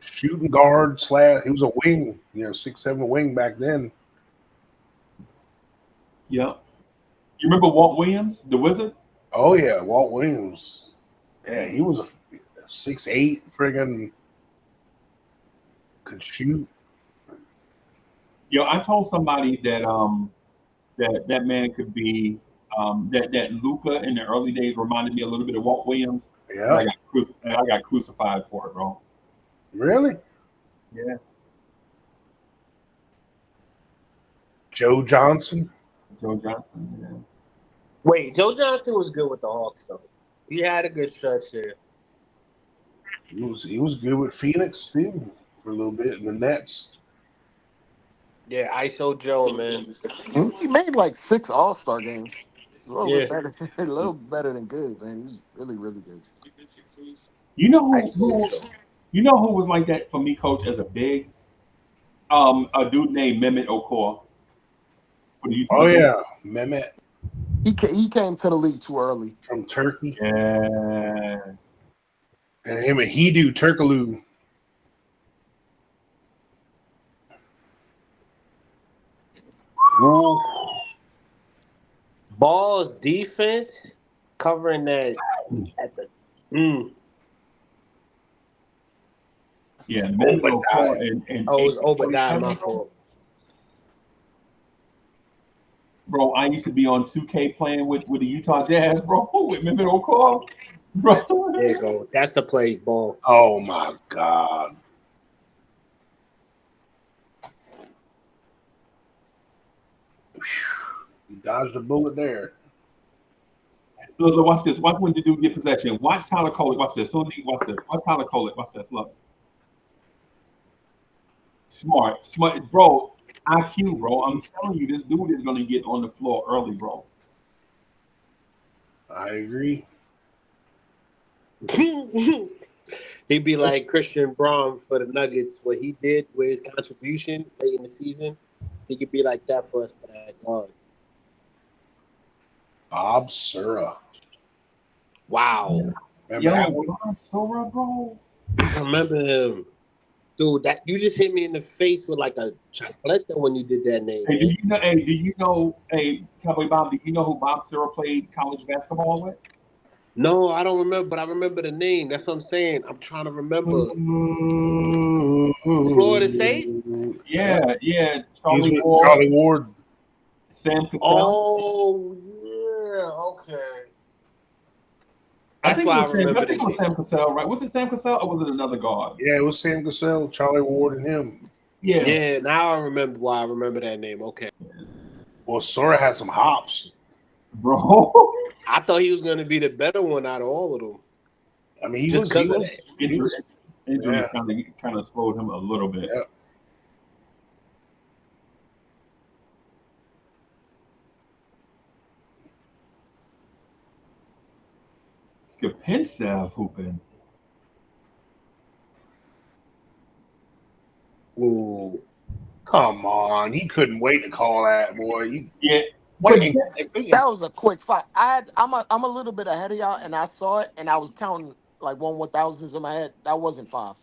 shooting guard / he was a wing, 6'7" wing back then. Yeah. You remember Walt Williams, the Wizard? Oh yeah, Walt Williams. Yeah, he was a 6'8" friggin' could shoot. Yo, I told somebody that man could be that Luca in the early days reminded me a little bit of Walt Williams. Yeah. And I got crucified for it, bro. Really? Yeah. Joe Johnson? Joe Johnson, yeah. Wait, Joe Johnson was good with the Hawks, though. He had a good stretch there. He was good with Phoenix too for a little bit in the Nets. Yeah, ISO Joe, man. He made like 6 All-Star games. A little Yeah. bit better, a little better than good, man. He was really, really good. You know ISO Joe. who was like that for me, Coach, as a big? A dude named Mehmet Okur. Oh yeah, Mehmet. He came to the league too early. From Turkey. Yeah. And him and Hidu Turkaloo. Ooh. Ball's defense covering that at the. Yeah, Mendo and Oh, it was 18, Obadiah, 27, my bro. fault. Bro, I used to be on 2K playing with the Utah Jazz, bro, with Mendo Call. Bro. There you go. That's the play, ball. Oh my God. He dodged a bullet there. Look, watch this. Watch when the dude get possession. Watch Tyler Coley. Watch this. Watch this. Watch Tyler Coley. Watch this. Look. Smart, bro. IQ, bro. I'm telling you, this dude is gonna get on the floor early, bro. I agree. He'd be like Christian Braun for the Nuggets. What he did with his contribution late in the season, he could be like that for us for that guard. Bob Sura. Wow. Remember that one? Bob Sura, bro. I remember him. Dude, that you just hit me in the face with like a chocolate when you did that name. Hey, do you know, Cowboy Bob, do you know who Bob Sura played college basketball with? No, I don't remember, but I remember the name. That's what I'm saying. I'm trying to remember. Florida State? Yeah. He's Charlie with Ward, Charlie Ward. Sam Cassell. Oh, yeah. Okay. That's why I remember it was Sam Cassell, right? Was it Sam Cassell or was it another guard? Yeah, it was Sam Cassell, Charlie Ward, and him. Yeah, now I remember why I remember that name. Okay. Well, Sora had some hops. Bro. I thought he was going to be the better one out of all of them. I mean, Injuries yeah. kind of slowed him a little bit. Yeah. Skapinsev hooping. Ooh. Come on. He couldn't wait to call that, boy. That was a quick fight. I'm a little bit ahead of y'all, and I saw it, and I was counting like 1/1000s in my head. That wasn't 5.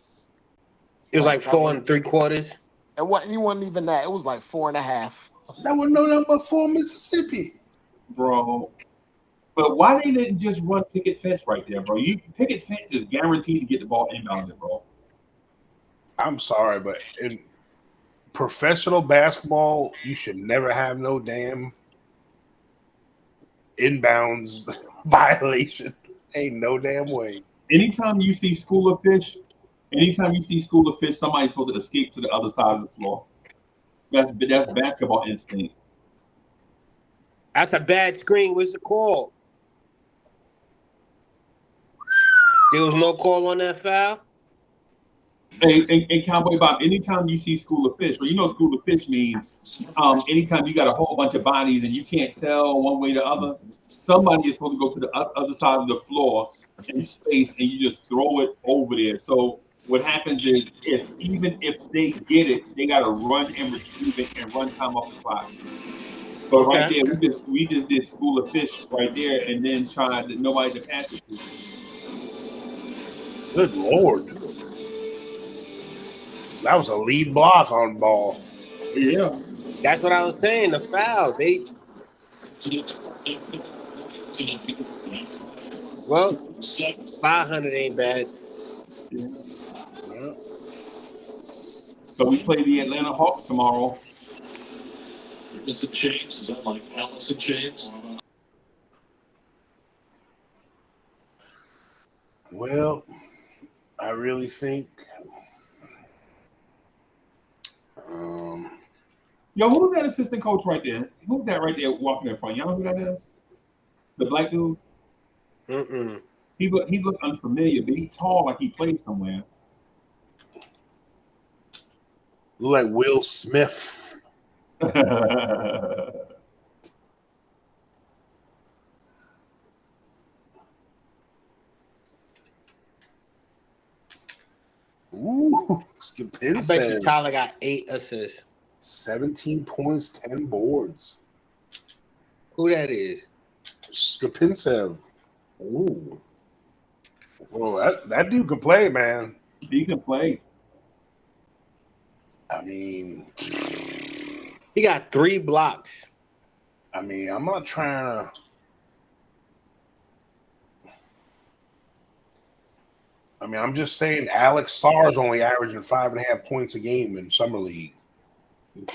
It was like 4 3/4. It wasn't even that. It was like 4.5. That was no number 4 Mississippi. Bro. But why they didn't just run picket fence right there, bro? Picket fence is guaranteed to get the ball inbounded, bro. I'm sorry, but in professional basketball, you should never have no damn inbounds violation. Ain't no damn way. Anytime you see School of Fish, somebody's supposed to escape to the other side of the floor. That's basketball instinct. That's a bad screen. What's the call? There was no call on that foul? Hey, Cowboy Bob, anytime you see School of Fish, well, you know School of Fish means anytime you got a whole bunch of bodies and you can't tell one way or the other, somebody is supposed to go to the other side of the floor in space and you just throw it over there. So what happens is even if they get it, they got to run and retrieve it and run time off the clock. But right there, we just did School of Fish right there and then tried nobody to pass it to. Good Lord. That was a lead block on ball. Yeah. That's what I was saying. The foul. Well, 500 ain't bad. Yeah. So we play the Atlanta Hawks tomorrow. Is it Chains? Is that like Alice in Chains? Well, I really think Yo, who's that assistant coach right there? Who's that right there walking in front? Y'all know who that is? The black dude? Mm-mm. He looked unfamiliar, but he's tall like he played somewhere. look like Will Smith. Ooh, Skipin I bet you said Tyler got 8 assists. 17 points, 10 boards. Who that is? Skapintsev. Ooh. Bro, that dude can play, man. He can play. I mean, He got 3 blocks. I'm not trying to. I'm just saying Alex Sarr's only averaging 5.5 points a game in summer league, and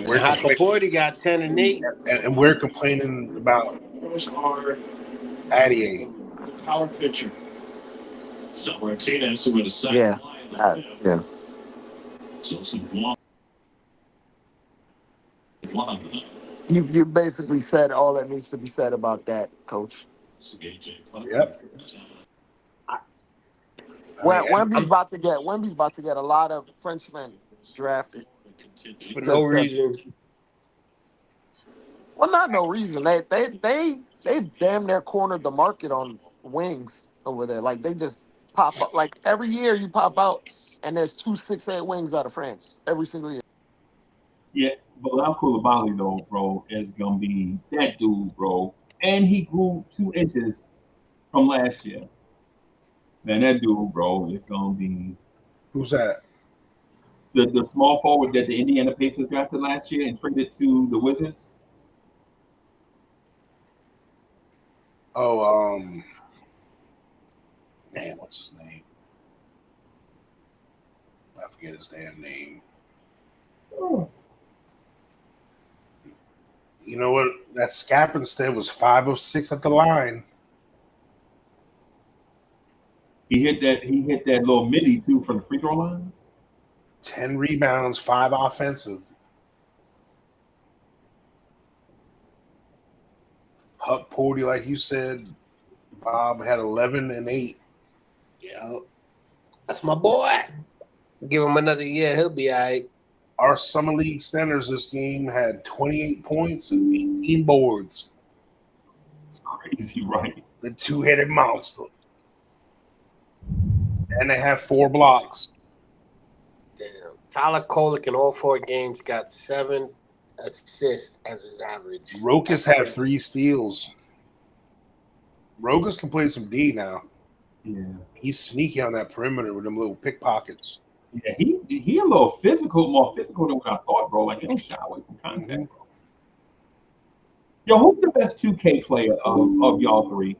we're Hakaporty got 10 and 8. and we're complaining about Those are Adier. the power pitcher. So Martinez with a second Yeah. line in the fifth. Yeah. So some one of them. You basically said all that needs to be said about that, Coach. So AJ Puck. Yep. Wemby's about to get a lot of Frenchmen drafted. For no reason. Well, not no reason. They've damn near cornered the market on wings over there. Like they just pop up. Like every year you pop out and there's 2 6'8" wings out of France every single year. Yeah, but Lam Coulibaly though, bro, is gonna be that dude, bro. And he grew 2 inches from last year. Man, that dude, bro, is gonna be Who's that? the small forward that the Indiana Pacers drafted last year and traded to the Wizards. Oh, damn, what's his name? I forget his damn name. You know what? That Scap instead was 5 of 6 at the line. He hit that little midi too from the free throw line. 10 rebounds, 5 offensive. Huck Porty, like you said, Bob had 11 and 8. Yeah. That's my boy. Give him another year. He'll be all right. Our summer league centers this game had 28 points and 18 boards. It's crazy, right? The 2-headed monster. And they had 4 blocks. Damn. Tyler Kolek in all 4 games got 7 assists as his average. Rokas had 3 steals. Rokas can play some D now. Yeah. He's sneaky on that perimeter with them little pickpockets. Yeah, he a little physical, more physical than what I thought, bro. Like he don't shy away from contact, bro. Yo, who's the best 2K player of y'all 3?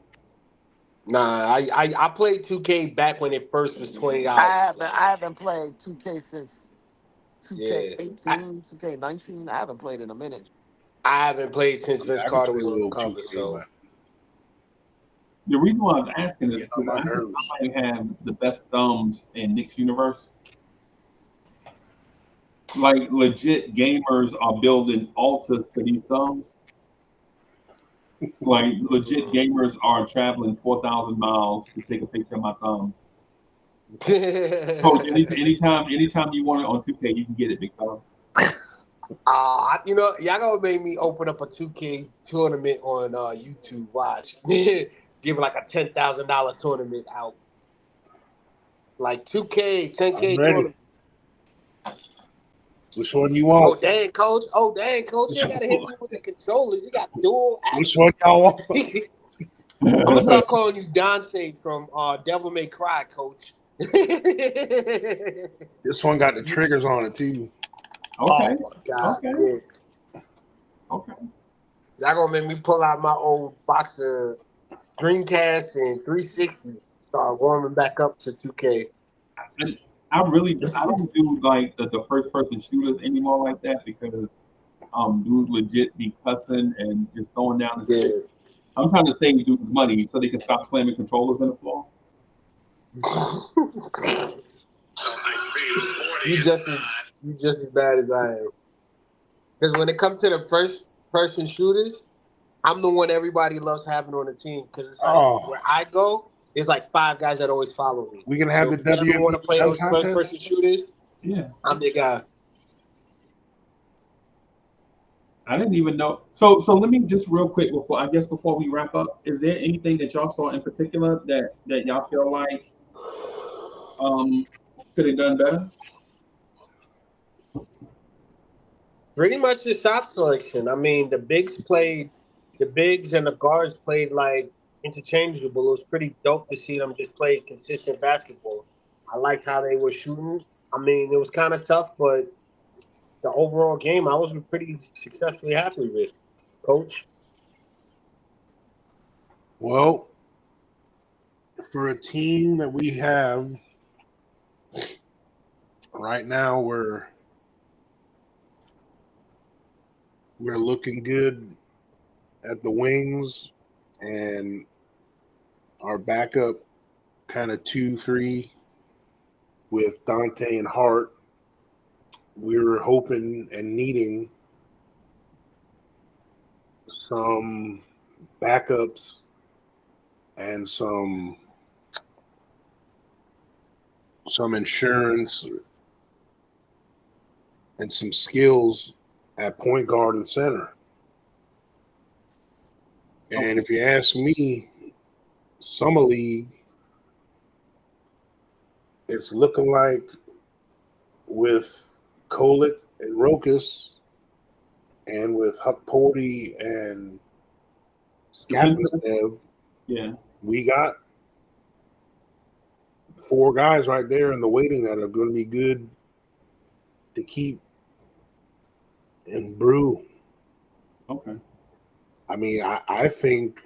Nah, I played 2K back when it first was $20. I haven't played 2K since 2K18, Yeah. 2K19. I haven't played in a minute. I haven't played since Vince I can Carter play was a on little the cover, 2K, so man. The reason why I was asking is Yeah, because my I think nerves. I might have the best thumbs in Knicks universe. Like legit gamers are building altars to these thumbs. Like legit gamers are traveling 4,000 miles to take a picture of my thumb. Coach, anytime you want it on 2K, you can get it, big fella. you know, y'all gonna make me open up a 2K tournament on YouTube. Watch, give like a $10,000 tournament out, like 2K, 10K I'm ready. tournament. Which one you Oh want? dang, coach! You gotta hit me with the controllers. You got dual Which action. one y'all want? I'm gonna start calling you Dante from Devil May Cry, coach. This one got the triggers on it too. Okay. Oh my God. Okay. Yeah. Okay. Y'all gonna make me pull out my old box of Dreamcast and 360. Start warming back up to 2K. I don't do like the first person shooters anymore like that because dudes legit be cussing and just throwing down the stick. I'm trying to save dudes money so they can stop slamming controllers in the floor. You just as bad as I am. Because when it comes to the first person shooters, I'm the one everybody loves having on the team. Because it's like where I go, it's like 5 guys that always follow me. We can have so the if you ever want to play those contest? first person shooters, Yeah. I'm the guy. I didn't even know. So let me just real quick before we wrap up, is there anything that y'all saw in particular that y'all feel like could have done better? Pretty much the shot selection. I mean, the bigs played the bigs and the guards played like interchangeable. It was pretty dope to see them just play consistent basketball. I liked how they were shooting. I mean, it was kind of tough, but the overall game I was pretty successfully happy with. Coach, Well, for a team that we have right now, we're looking good at the wings, and our backup kind of 2-3 with Dante and Hart. We were hoping and needing some backups and some insurance and some skills at point guard and center. And if you ask me, Summer League, it's looking like with Kolick and Rokas and with Porty and Skapenstev, Yeah. we got 4 guys right there in the waiting that are going to be good to keep and brew. Okay. I mean, I think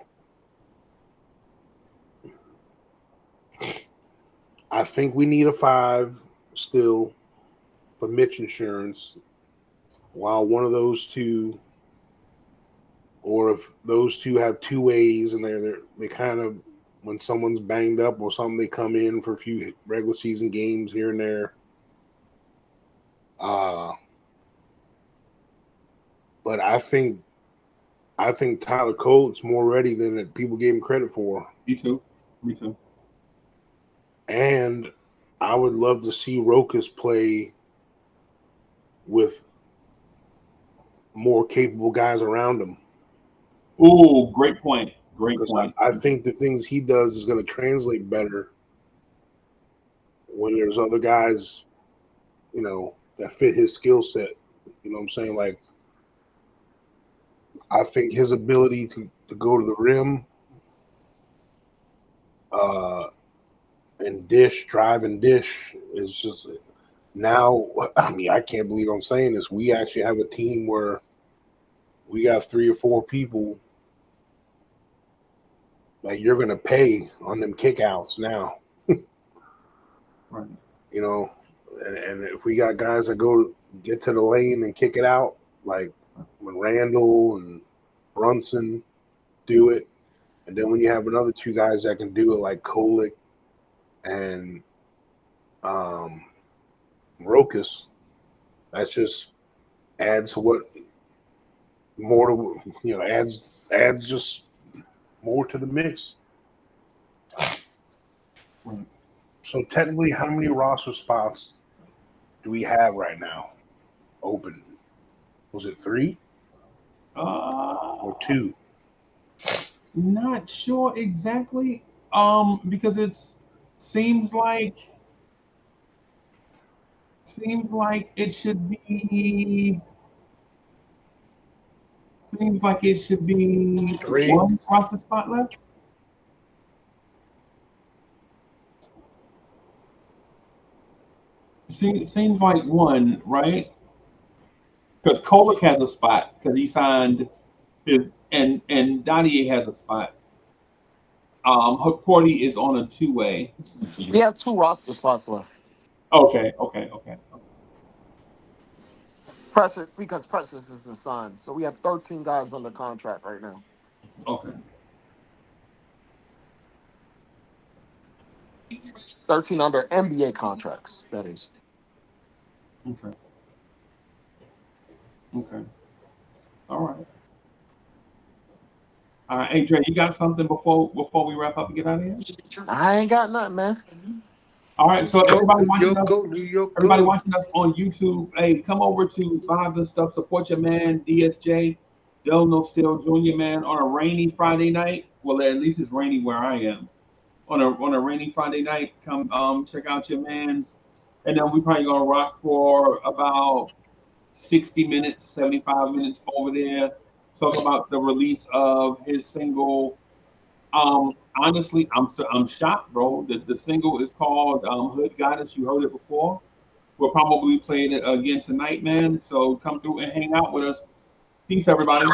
we need a 5 still for Mitch insurance, while one of those two, or if those two have 2 ways and they kind of, when someone's banged up or something, they come in for a few regular season games here and there. But I think Tyler Cole's more ready than people gave him credit for. Me too. And I would love to see Rokas play with more capable guys around him. Ooh, great point. I think the things he does is going to translate better when there's other guys, that fit his skill set. You know what I'm saying? Like, I think his ability to go to the rim and drive and dish is just now. I mean, I can't believe I'm saying this. We actually have a team where we got 3 or 4 people that you're going to pay on them kickouts now. Right. And if we got guys that get to the lane and kick it out, like when Randall and Brunson do it, and then when you have another 2 guys that can do it, like Kolick and Rokas, that just adds more to adds just more to the mix. Right. So technically, how many roster spots do we have right now open? Was it 3 or 2? Not sure exactly. Because it seems like it should be. Seems like it should be 3. 1 roster spot left. Seems like 1, right? Because Kolick has a spot because he signed his, and Dottie has a spot. Porty is on a 2-way. We have 2 roster spots left. Okay. Because Precious isn't signed. So we have 13 guys under contract right now. Okay. 13 under NBA contracts, that is. Okay. All right. Hey, Dre, you got something before we wrap up and get out of here? I ain't got nothing, man. All right, so everybody watching us on YouTube, hey, come over to Vibes and Stuff, support your man DSJ, Del No Still Jr. man, on a rainy Friday night. Well, at least it's rainy where I am. On a rainy Friday night, come check out your man's, and then we probably gonna rock for about 60 minutes, 75 minutes over there. talk about the release of his single. Honestly, I'm shocked, bro. The single is called Hood Goddess. You heard it before. We're probably playing it again tonight, man. So come through and hang out with us. Peace, everybody.